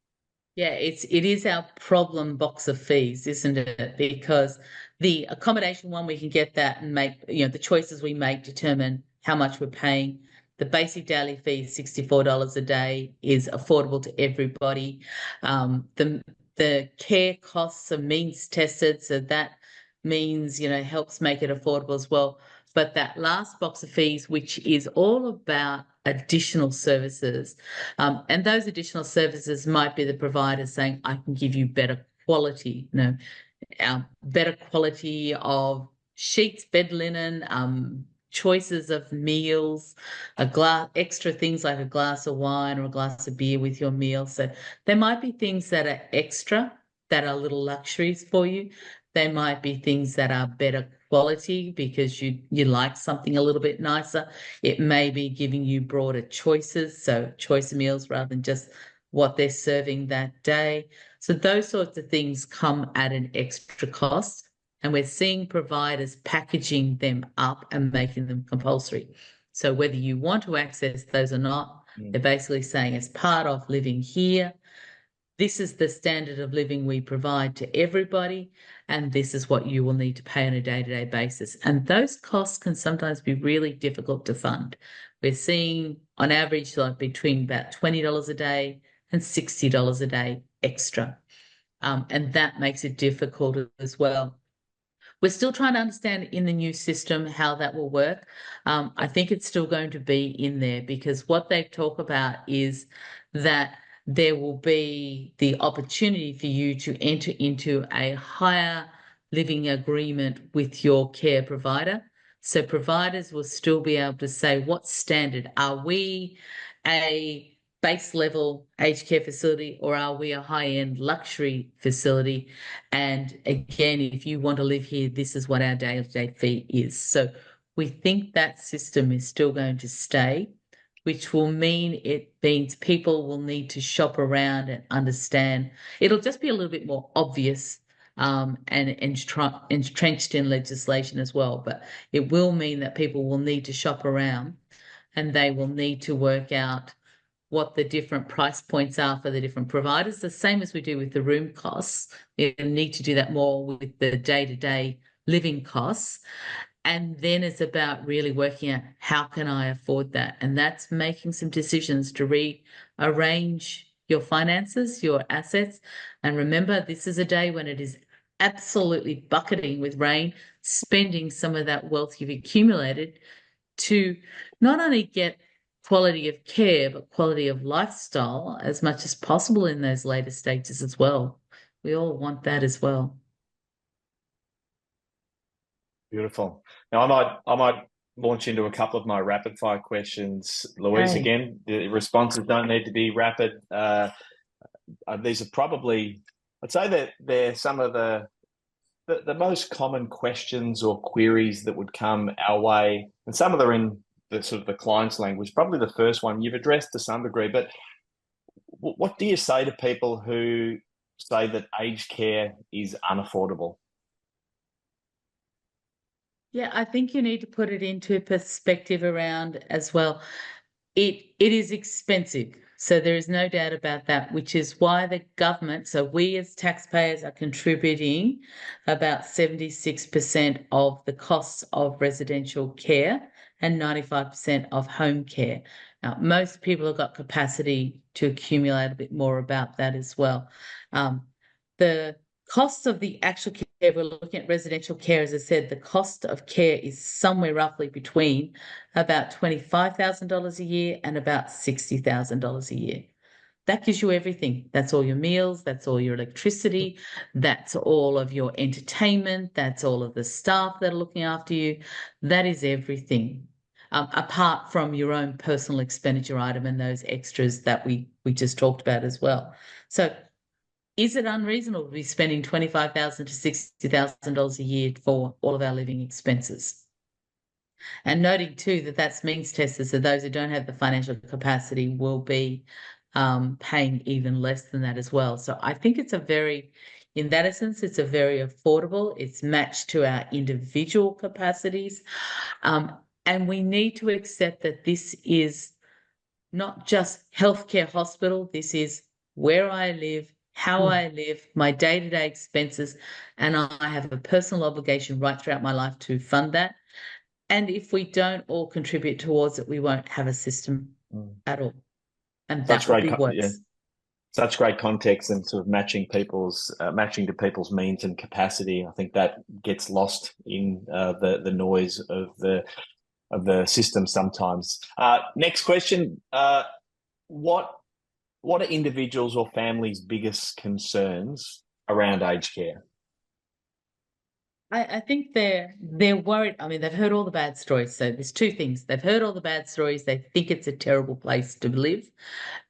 Yeah, it is our problem box of fees, isn't it? Because the accommodation one, we can get that and make, the choices we make determine how much we're paying. The basic daily fee, $64 a day, is affordable to everybody. The care costs are means tested, so that means, helps make it affordable as well. But that last box of fees, which is all about additional services, and those additional services might be the provider saying, I can give you better quality, better quality of sheets, bed linen, choices of meals, extra things like a glass of wine or a glass of beer with your meal. So there might be things that are extra, that are little luxuries for you. They might be things that are better quality because you like something a little bit nicer. It may be giving you broader choices, so choice of meals rather than just what they're serving that day. So those sorts of things come at an extra cost, and we're seeing providers packaging them up and making them compulsory. So whether you want to access those or not, they're basically saying as part of living here, this is the standard of living we provide to everybody, and this is what you will need to pay on a day-to-day basis. And those costs can sometimes be really difficult to fund. We're seeing on average like between about $20 a day and $60 a day extra. And that makes it difficult as well. We're still trying to understand in the new system how that will work. I think it's still going to be in there because what they talk about is that there will be the opportunity for you to enter into a higher living agreement with your care provider. So providers will still be able to say, what standard? Are we a base level aged care facility or are we a high-end luxury facility? And again, if you want to live here, this is what our day-to-day fee is. So we think that system is still going to stay, which will mean it means people will need to shop around and understand. It'll just be a little bit more obvious and entrenched in legislation as well. But it will mean that people will need to shop around and they will need to work out what the different price points are for the different providers, the same as we do with the room costs. You need to do that more with the day-to-day living costs. And then it's about really working out how can I afford that? And that's making some decisions to rearrange your finances, your assets. And remember, this is a day when it is absolutely bucketing with rain, spending some of that wealth you've accumulated to not only get quality of care, but quality of lifestyle as much as possible in those later stages as well. We all want that as well. Beautiful. Now I might launch into a couple of my rapid fire questions. Louise, again, the responses don't need to be rapid. These are probably, I'd say that they're some of the most common questions or queries that would come our way, and some of them are in the sort of the client's language. Probably the first one you've addressed to some degree, but what do you say to people who say that aged care is unaffordable? Yeah, I think you need to put it into perspective around as well. It is expensive. So there is no doubt about that, which is why the government, so we as taxpayers are contributing about 76% of the costs of residential care and 95% of home care. Now, most people have got capacity to accumulate a bit more about that as well. The cost of the actual care, we're looking at residential care, as I said, the cost of care is somewhere roughly between about $25,000 a year and about $60,000 a year. That gives you everything. That's all your meals, that's all your electricity, that's all of your entertainment, that's all of the staff that are looking after you. That is everything. Apart from your own personal expenditure item and those extras that we just talked about as well. So is it unreasonable to be spending $25,000 to $60,000 a year for all of our living expenses? And noting too that that's means tested, so those who don't have the financial capacity will be paying even less than that as well. So I think it's in that essence, it's a very affordable, it's matched to our individual capacities. And we need to accept that this is not just healthcare hospital, this is where I live, how I live, my day-to-day expenses, and I have a personal obligation right throughout my life to fund that. And if we don't all contribute towards it, we won't have a system at all. And that will be worse. Such great context and sort of matching to people's means and capacity. I think that gets lost in the noise of the system sometimes. Next question: what are individuals or families' biggest concerns around aged care? I think they're worried. I mean, they've heard all the bad stories. So there's two things. They've heard all the bad stories. They think it's a terrible place to live.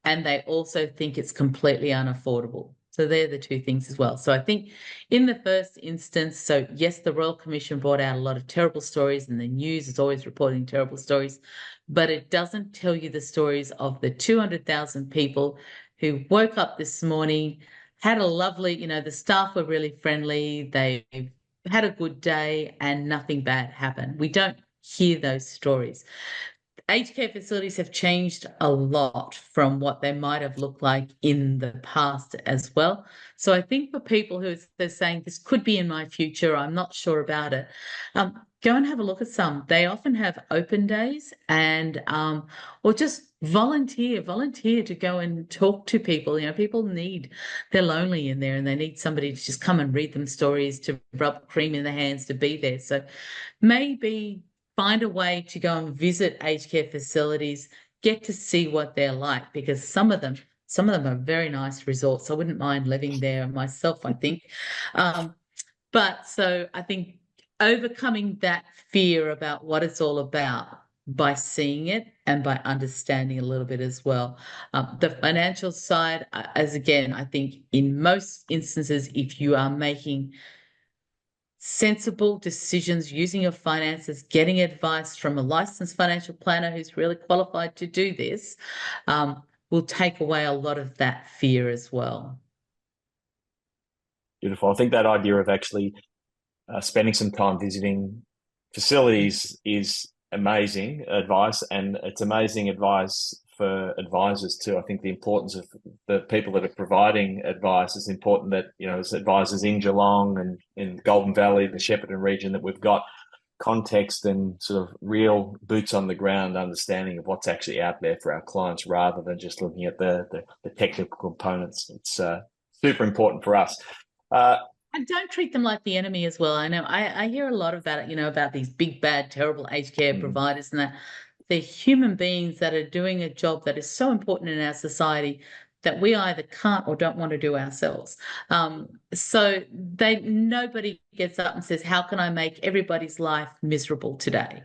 And they also think it's completely unaffordable. So they're the two things as well. So I think in the first instance, so yes, the Royal Commission brought out a lot of terrible stories and the news is always reporting terrible stories, but it doesn't tell you the stories of the 200,000 people who woke up this morning, had a lovely, the staff were really friendly. They had a good day and nothing bad happened. We don't hear those stories. Aged care facilities have changed a lot from what they might have looked like in the past as well. So I think for people who are saying this could be in my future, I'm not sure about it, go and have a look at some. They often have open days and or just volunteer to go and talk to people. People they're lonely in there and they need somebody to just come and read them stories, to rub cream in their hands, to be there. So maybe find a way to go and visit aged care facilities, get to see what they're like, because some of them are very nice resorts. I wouldn't mind living there myself, I think. But so I think overcoming that fear about what it's all about by seeing it and by understanding a little bit as well. The financial side, as again, I think in most instances, if you are making sensible decisions using your finances, getting advice from a licensed financial planner who's really qualified to do this, will take away a lot of that fear as well. Beautiful. I think that idea of actually spending some time visiting facilities is amazing advice, and it's amazing advice for advisors too. I think the importance of the people that are providing advice is important, that, as advisors in Geelong and in Golden Valley, the Shepparton region, that we've got context and sort of real boots on the ground understanding of what's actually out there for our clients, rather than just looking at the technical components. It's super important for us. And don't treat them like the enemy as well. I know I hear a lot about it, about these big, bad, terrible aged care providers and that. They're human beings that are doing a job that is so important in our society that we either can't or don't want to do ourselves. So nobody gets up and says, how can I make everybody's life miserable today?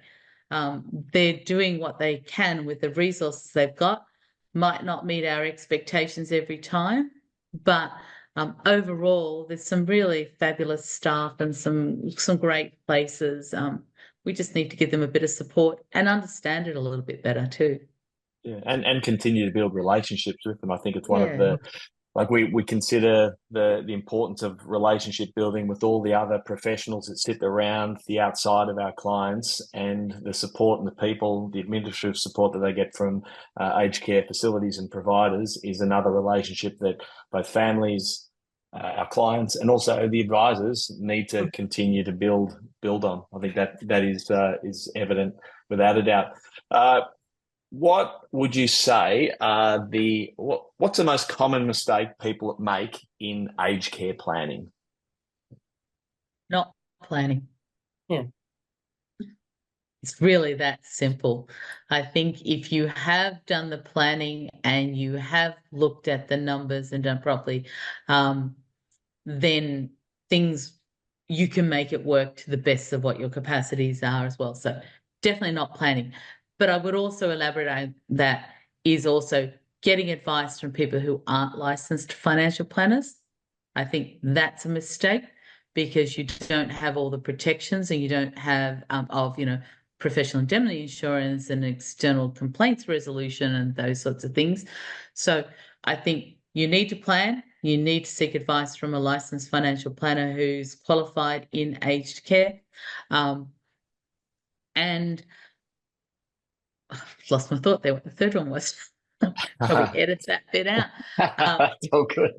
They're doing what they can with the resources they've got. Might not meet our expectations every time, but overall, there's some really fabulous staff and some great places. We just need to give them a bit of support and understand it a little bit better too. Yeah, and continue to build relationships with them. I think it's one of the, we consider the importance of relationship building with all the other professionals that sit around the outside of our clients, and the support and the people, the administrative support that they get from aged care facilities and providers is another relationship that both families, our clients, and also the advisors need to continue to build on. I think that is evident without a doubt. What would you say are what's the most common mistake people make in aged care planning? Not planning. Yeah. It's really that simple. I think if you have done the planning and you have looked at the numbers and done properly, then things you can make it work to the best of what your capacities are as well. So definitely not planning. But I would also elaborate on that is also getting advice from people who aren't licensed financial planners. I think that's a mistake because you don't have all the protections and you don't have professional indemnity insurance and external complaints resolution and those sorts of things. So I think you need to plan. You need to seek advice from a licensed financial planner who's qualified in aged care. And I've lost my thought there, what the third one was. Probably edit that bit out. That's all good.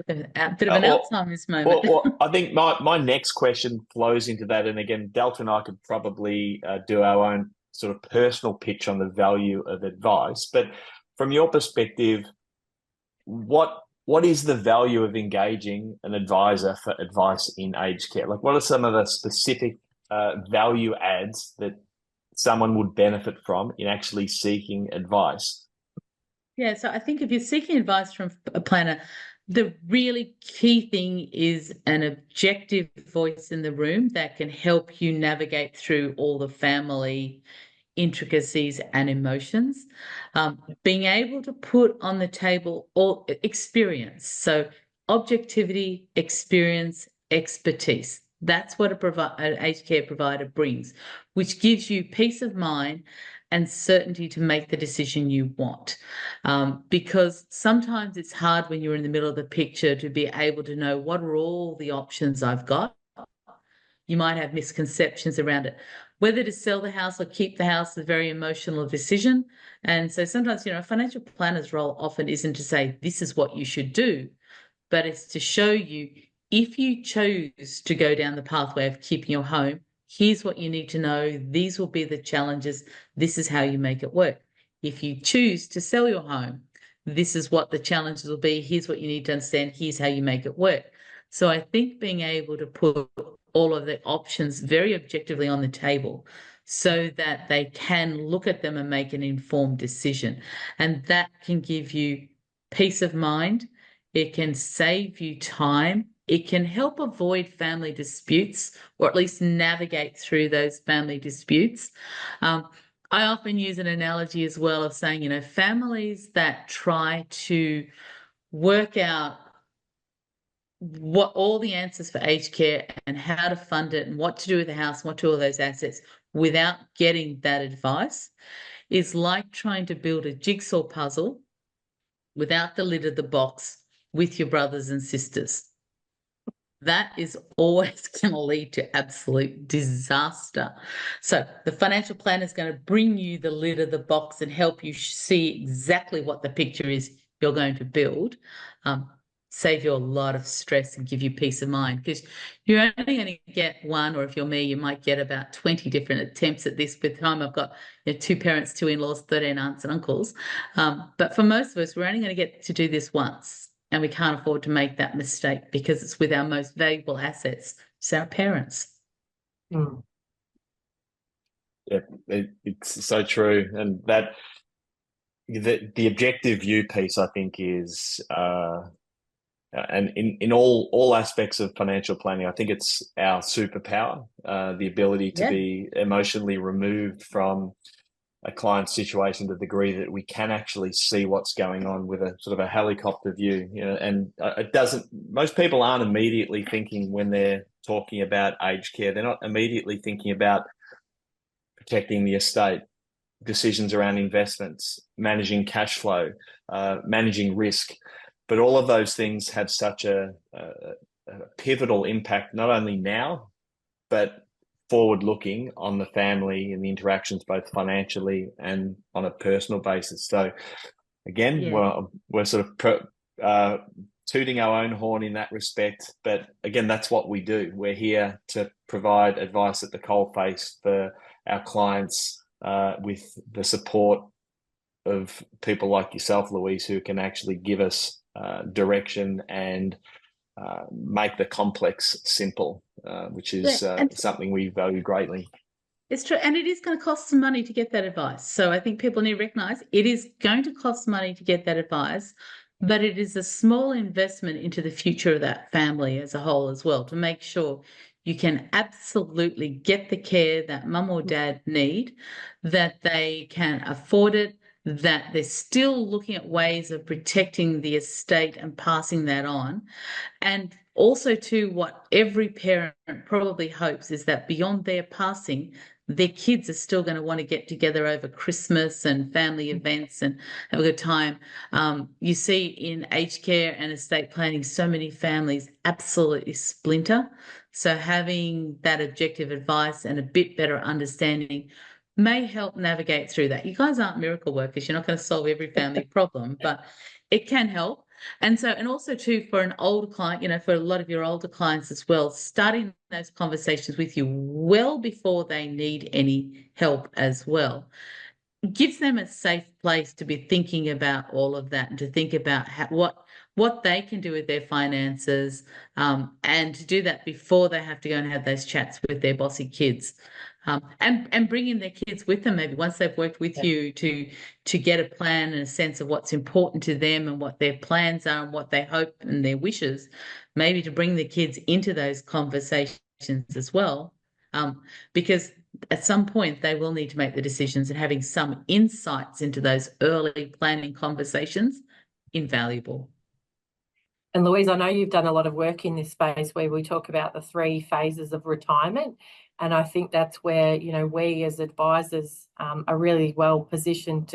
A bit of an Well, Alzheimer's moment. I think my next question flows into that. And again, Delta and I could probably do our own sort of personal pitch on the value of advice. But from your perspective, what is the value of engaging an advisor for advice in aged care? Like, what are some of the specific value adds that someone would benefit from in actually seeking advice? Yeah, so I think if you're seeking advice from a planner, the really key thing is an objective voice in the room that can help you navigate through all the family intricacies and emotions. Being able to put on the table all experience. So objectivity, experience, expertise. That's what an aged care provider brings, which gives you peace of mind and certainty to make the decision you want. Because sometimes it's hard when you're in the middle of the picture to be able to know what are all the options I've got. You might have misconceptions around it. Whether to sell the house or keep the house is a very emotional decision. And so sometimes, a financial planner's role often isn't to say, this is what you should do, but it's to show you if you choose to go down the pathway of keeping your home, here's what you need to know. These will be the challenges. This is how you make it work. If you choose to sell your home, this is what the challenges will be. Here's what you need to understand. Here's how you make it work. So I think being able to put all of the options very objectively on the table so that they can look at them and make an informed decision. And that can give you peace of mind. It can save you time. It can help avoid family disputes or at least navigate through those family disputes. I often use an analogy as well of saying, families that try to work out what all the answers for aged care and how to fund it and what to do with the house, what to do with those assets without getting that advice is like trying to build a jigsaw puzzle without the lid of the box with your brothers and sisters. That is always going to lead to absolute disaster. So the financial planner is going to bring you the lid of the box and help you see exactly what the picture is you're going to build. Save you a lot of stress and give you peace of mind because you're only going to get one, or if you're me, you might get about 20 different attempts at this. By the time I've got 2 parents, 2 in-laws, 13 aunts and uncles. But for most of us, we're only going to get to do this once, and we can't afford to make that mistake because it's with our most valuable assets, it's our parents. Mm. Yeah, it's so true. And that the objective view piece, I think, is and in all aspects of financial planning, I think it's our superpower, the ability to be emotionally removed from a client's situation to the degree that we can actually see what's going on with a sort of a helicopter view. And it doesn't. Most people aren't immediately thinking when they're talking about aged care. They're not immediately thinking about protecting the estate, decisions around investments, managing cash flow, managing risk. But all of those things have such a pivotal impact, not only now, but forward-looking on the family and the interactions, both financially and on a personal basis. So, again, we're sort of tooting our own horn in that respect. But again, that's what we do. We're here to provide advice at the coalface for our clients with the support of people like yourself, Louise, who can actually give us direction and make the complex simple, which is something we value greatly. It's true. And it is going to cost some money to get that advice. So I think people need to recognize it is going to cost money to get that advice, but it is a small investment into the future of that family as a whole as well, to make sure you can absolutely get the care that mum or dad need, that they can afford it, that they're still looking at ways of protecting the estate and passing that on. And also, too, what every parent probably hopes is that beyond their passing, their kids are still going to want to get together over Christmas and family events and have a good time. You see in aged care and estate planning, so many families absolutely splinter. So having that objective advice and a bit better understanding may help navigate through that. You guys aren't miracle workers. You're not going to solve every family problem, but it can help. And also too, for an older client, for a lot of your older clients as well, starting those conversations with you well before they need any help as well gives them a safe place to be thinking about all of that and to think about what they can do with their finances, and to do that before they have to go and have those chats with their bossy kids. And bringing their kids with them, maybe once they've worked with you to get a plan and a sense of what's important to them and what their plans are and what they hope and their wishes, maybe to bring the kids into those conversations as well, because at some point they will need to make the decisions, and having some insights into those early planning conversations, invaluable. And Louise, I know you've done a lot of work in this space where we talk about the 3 phases of retirement. And I think that's where, we as advisors are really well positioned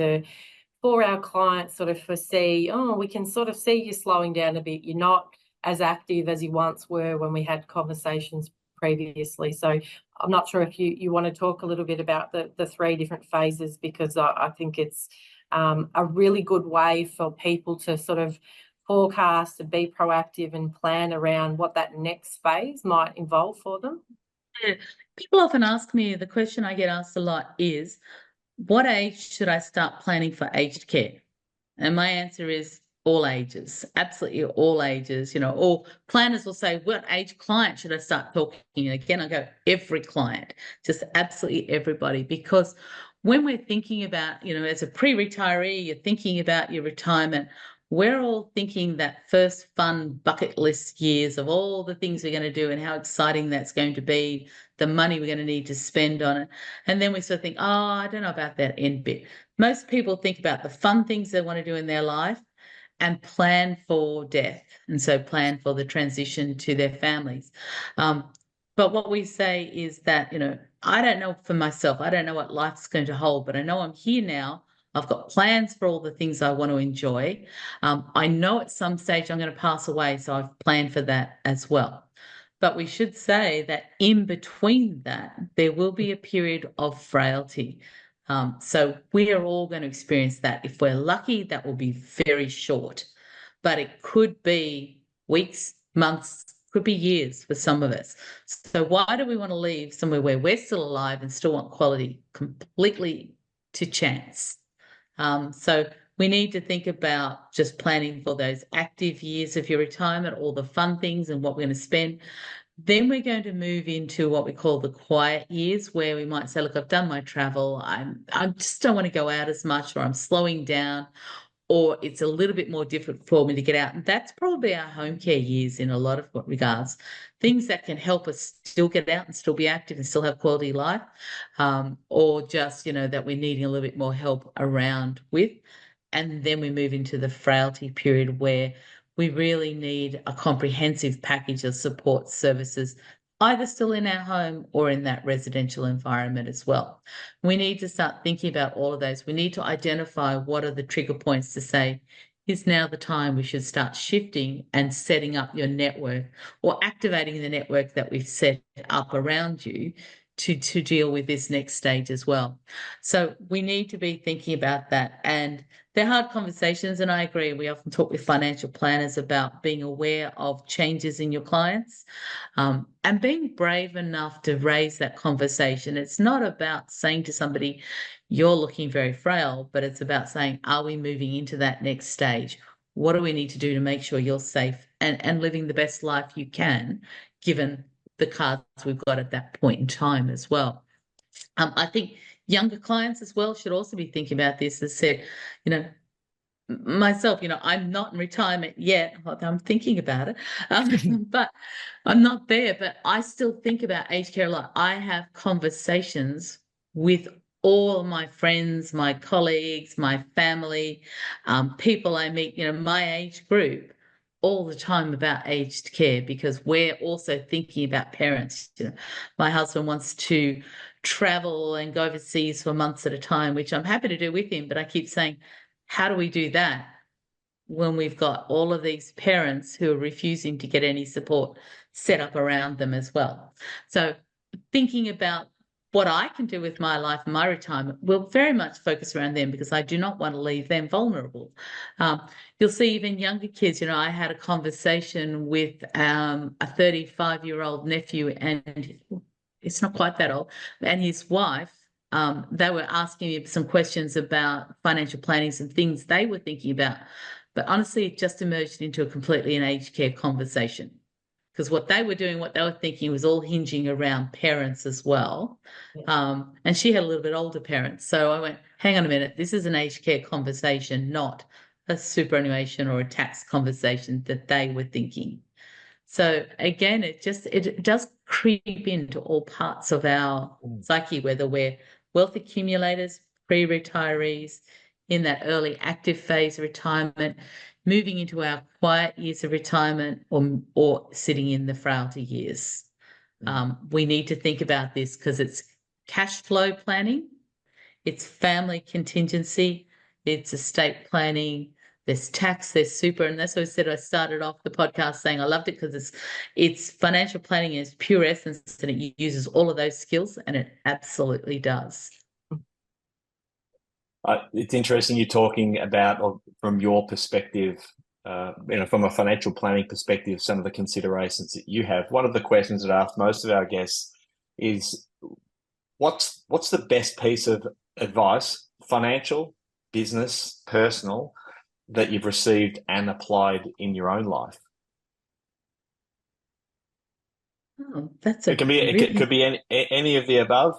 for our clients sort of foresee, we can sort of see you slowing down a bit. You're not as active as you once were when we had conversations previously. So I'm not sure if you want to talk a little bit about the 3 different phases, because I think it's a really good way for people to sort of forecast and be proactive and plan around what that next phase might involve for them. Yeah. People often ask me, the question I get asked a lot is, what age should I start planning for aged care? And my answer is all ages, absolutely all ages. All planners will say, what age client should I start talking? And again, I go, every client, just absolutely everybody, because when we're thinking about, as a pre-retiree, you're thinking about your retirement, we're all thinking that first fun bucket list years of all the things we're going to do and how exciting that's going to be, the money we're going to need to spend on it. And then we sort of think, I don't know about that end bit. Most people think about the fun things they want to do in their life and plan for death. And so plan for the transition to their families. But what we say is that, I don't know for myself, I don't know what life's going to hold, but I know I'm here now. I've got plans for all the things I want to enjoy. I know at some stage I'm going to pass away, so I've planned for that as well. But we should say that in between that, there will be a period of frailty. So we are all going to experience that. If we're lucky, that will be very short, but it could be weeks, months, could be years for some of us. So why do we want to leave somewhere where we're still alive and still want quality completely to chance? So we need to think about just planning for those active years of your retirement, all the fun things and what we're going to spend. Then we're going to move into what we call the quiet years, where we might say, look, I've done my travel. I just don't want to go out as much, or I'm slowing down, or it's a little bit more difficult for me to get out. And that's probably our home care years in a lot of regards, things that can help us still get out and still be active and still have quality life, or just, that we're needing a little bit more help around with. And then we move into the frailty period, where we really need a comprehensive package of support services, either still in our home or in that residential environment as well. We need to start thinking about all of those. We need to identify what are the trigger points to say, is now the time we should start shifting and setting up your network, or activating the network that we've set up around you to deal with this next stage as well. So we need to be thinking about that. And they're hard conversations, and I agree. We often talk with financial planners about being aware of changes in your clients, and being brave enough to raise that conversation. It's not about saying to somebody, you're looking very frail, but it's about saying, are we moving into that next stage? What do we need to do to make sure you're safe and living the best life you can, given the cards we've got at that point in time as well? I think younger clients as well should also be thinking about this. As said, myself, I'm not in retirement yet, although I'm thinking about it, but I'm not there. But I still think about aged care a lot. I have conversations with all my friends, my colleagues, my family, people I meet, my age group, all the time about aged care, because we're also thinking about parents. My husband wants to travel and go overseas for months at a time, which I'm happy to do with him, but I keep saying, how do we do that when we've got all of these parents who are refusing to get any support set up around them as well? So thinking about what I can do with my life and my retirement will very much focus around them, because I do not want to leave them vulnerable. You'll see even younger kids. I had a conversation with a 35-year-old nephew, and it's not quite that old, and his wife. They were asking me some questions about financial planning, some things they were thinking about. But honestly, it just emerged into an aged care conversation, because what they were doing, what they were thinking was all hinging around parents as well. And she had a little bit older parents. So I went, hang on a minute, this is an aged care conversation, not a superannuation or a tax conversation that they were thinking. So again, it does creep into all parts of our psyche, whether we're wealth accumulators, pre-retirees, in that early active phase of retirement, moving into our quiet years of retirement, or sitting in the frailty years. We need to think about this, because it's cash flow planning, it's family contingency, it's estate planning, there's tax, there's super. And that's what I said. I started off the podcast saying I loved it because it's financial planning in its pure essence, and it uses all of those skills, and it absolutely does. It's interesting you're talking about, from your perspective, from a financial planning perspective, some of the considerations that you have. One of the questions that I ask most of our guests is, what's the best piece of advice, financial, business, personal, that you've received and applied in your own life? Oh, that's it could be any of the above.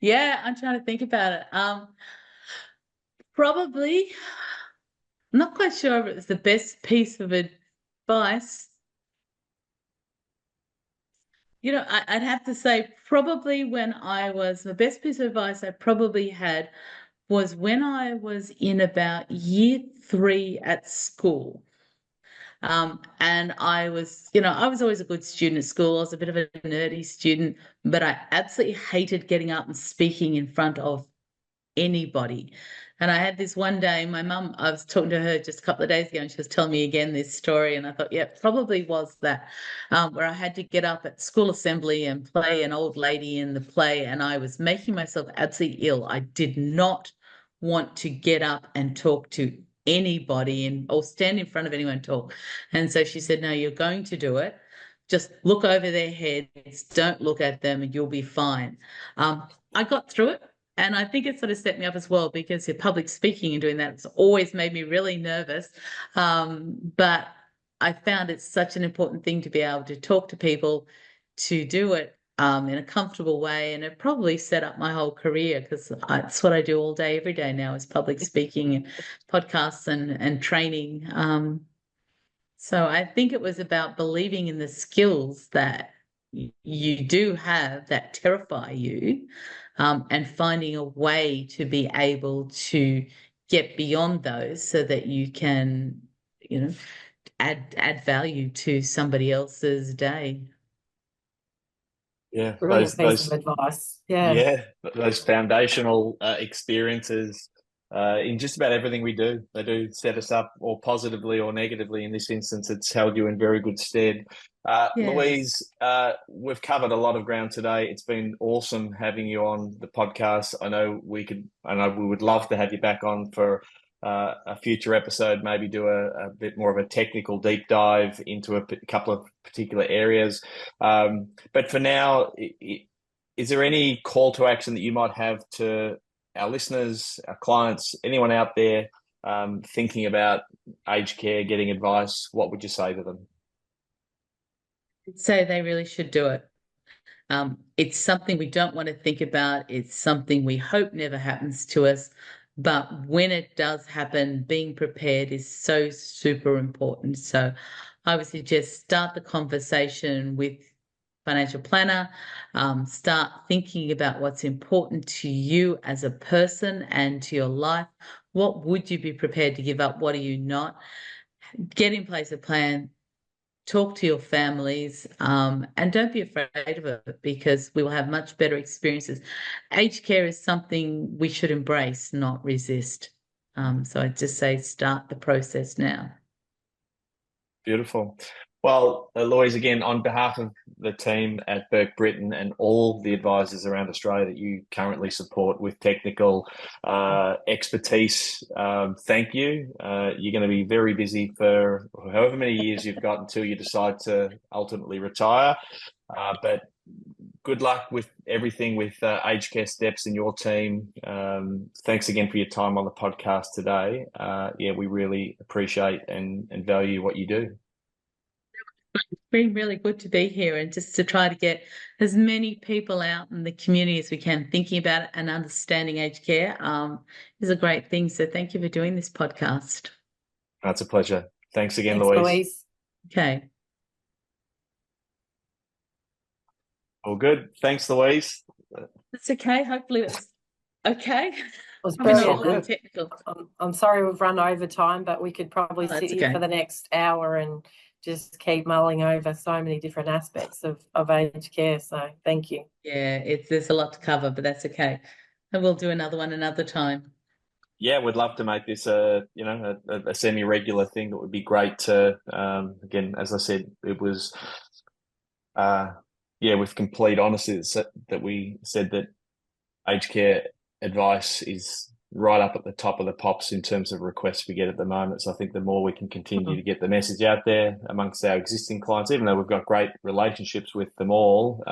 Yeah, I'm trying to think about it. Probably, I'm not quite sure if it was the best piece of advice. I'd have to say probably the best piece of advice I probably had was when I was in about year 3 at school. And I was always a good student at school. I was a bit of a nerdy student, but I absolutely hated getting up and speaking in front of anybody. And I had this one day, my mum, I was talking to her just a couple of days ago, and she was telling me again this story. And I thought, yeah, probably was that, where I had to get up at school assembly and play an old lady in the play. And I was making myself absolutely ill. I did not want to get up and talk to anybody or stand in front of anyone and talk. And so she said, no, you're going to do it. Just look over their heads. Don't look at them, and you'll be fine. I got through it. And I think it sort of set me up as well, because public speaking and doing that has always made me really nervous. But I found it's such an important thing to be able to talk to people, to do it in a comfortable way. And it probably set up my whole career, because it's what I do all day, every day now, is public speaking and podcasts and training. So I think it was about believing in the skills that you do have that terrify you, and finding a way to be able to get beyond those, so that you can, add value to somebody else's day. Yeah, brilliant piece of advice. Yeah, those foundational experiences in just about everything we do. They do set us up, or positively or negatively. In this instance, it's held you in very good stead. Yes. Louise, we've covered a lot of ground today. It's been awesome having you on the podcast. I know we would love to have you back on for a future episode, maybe do a bit more of a technical deep dive into a couple of particular areas. But for now, is there any call to action that you might have to our listeners, our clients, anyone out there thinking about aged care, getting advice? What would you say to them? I'd say they really should do it. It's something we don't want to think about. It's something we hope never happens to us. But when it does happen, being prepared is so super important. So I would suggest start the conversation with financial planner, start thinking about what's important to you as a person and to your life. What would you be prepared to give up? What are you not? Get in place a plan, talk to your families, and don't be afraid of it, because we will have much better experiences. Aged care is something we should embrace, not resist. So I'd just say start the process now. Beautiful. Well, Louise, again, on behalf of the team at Burke, Britton, and all the advisors around Australia that you currently support with technical expertise, thank you. You're going to be very busy for however many years you've got until you decide to ultimately retire. But good luck with everything with Aged Care Steps and your team. Thanks again for your time on the podcast today. We really appreciate and value what you do. It's been really good to be here and just to try to get as many people out in the community as we can thinking about it and understanding aged care is a great thing. So thank you for doing this podcast. That's a pleasure. Thanks again, Thanks, Louise. Okay. All good. Thanks, Louise. That's okay. Hopefully it's okay. It was Probably brilliant. not technical. I'm sorry we've run over time, but we could probably sit here for the next hour and just keep mulling over so many different aspects of aged care. So thank you. Yeah, there's a lot to cover, but that's okay. And we'll do another one another time. Yeah, we'd love to make this a semi-regular thing. That would be great to, again, as I said, it was, with complete honesty that we said that aged care advice is right up at the top of the pops in terms of requests we get at the moment. So I think the more we can continue to get the message out there amongst our existing clients, even though we've got great relationships with them all,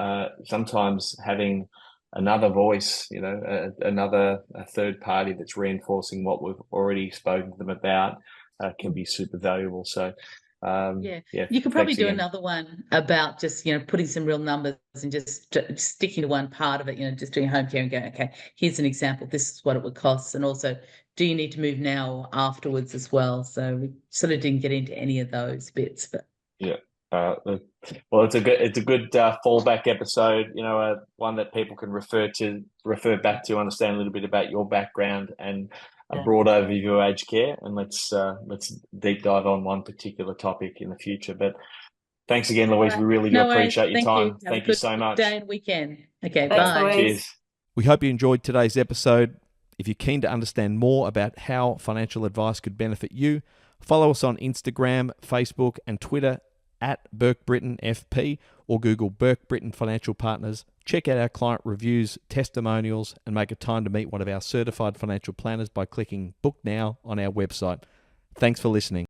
sometimes having another voice, a third party that's reinforcing what we've already spoken to them about can be super valuable. So you could probably do another one about just putting some real numbers and just sticking to one part of it, just doing home care and going, okay, here's an example, this is what it would cost, and also do you need to move now or afterwards as well. So we sort of didn't get into any of those bits, but well, it's a good fallback episode, one that people can refer back to, understand a little bit about your background and a broad overview of aged care, and let's deep dive on one particular topic in the future. But thanks again, Louise. We really do appreciate your time. Thank you so much. Day and weekend. Okay, Thanks, bye. Louise. Cheers. We hope you enjoyed today's episode. If you're keen to understand more about how financial advice could benefit you, follow us on Instagram, Facebook, and Twitter at Burke Britton FP, or Google Burke Britton Financial Partners. Check out our client reviews, testimonials, and make a time to meet one of our certified financial planners by clicking Book Now on our website. Thanks for listening.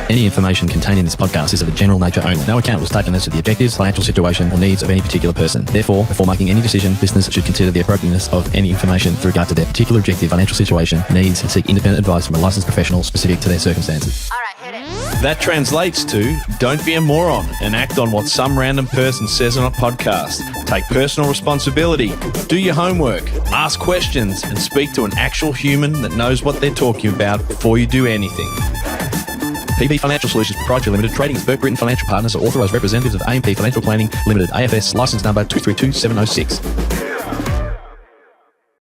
Any information contained in this podcast is of a general nature only. No account was taken as to the objectives, financial situation, or needs of any particular person. Therefore, before making any decision, listeners should consider the appropriateness of any information with regard to their particular objective, financial situation, needs, and seek independent advice from a licensed professional specific to their circumstances. All right, hit it. That translates to, don't be a moron and act on what some random person says on a podcast. Take personal responsibility, do your homework, ask questions, and speak to an actual human that knows what they're talking about before you do anything. PB Financial Solutions Proprietary Limited, trading as Burke Britton Financial Partners, are authorised representatives of AMP Financial Planning Limited, AFS, licence number 232706.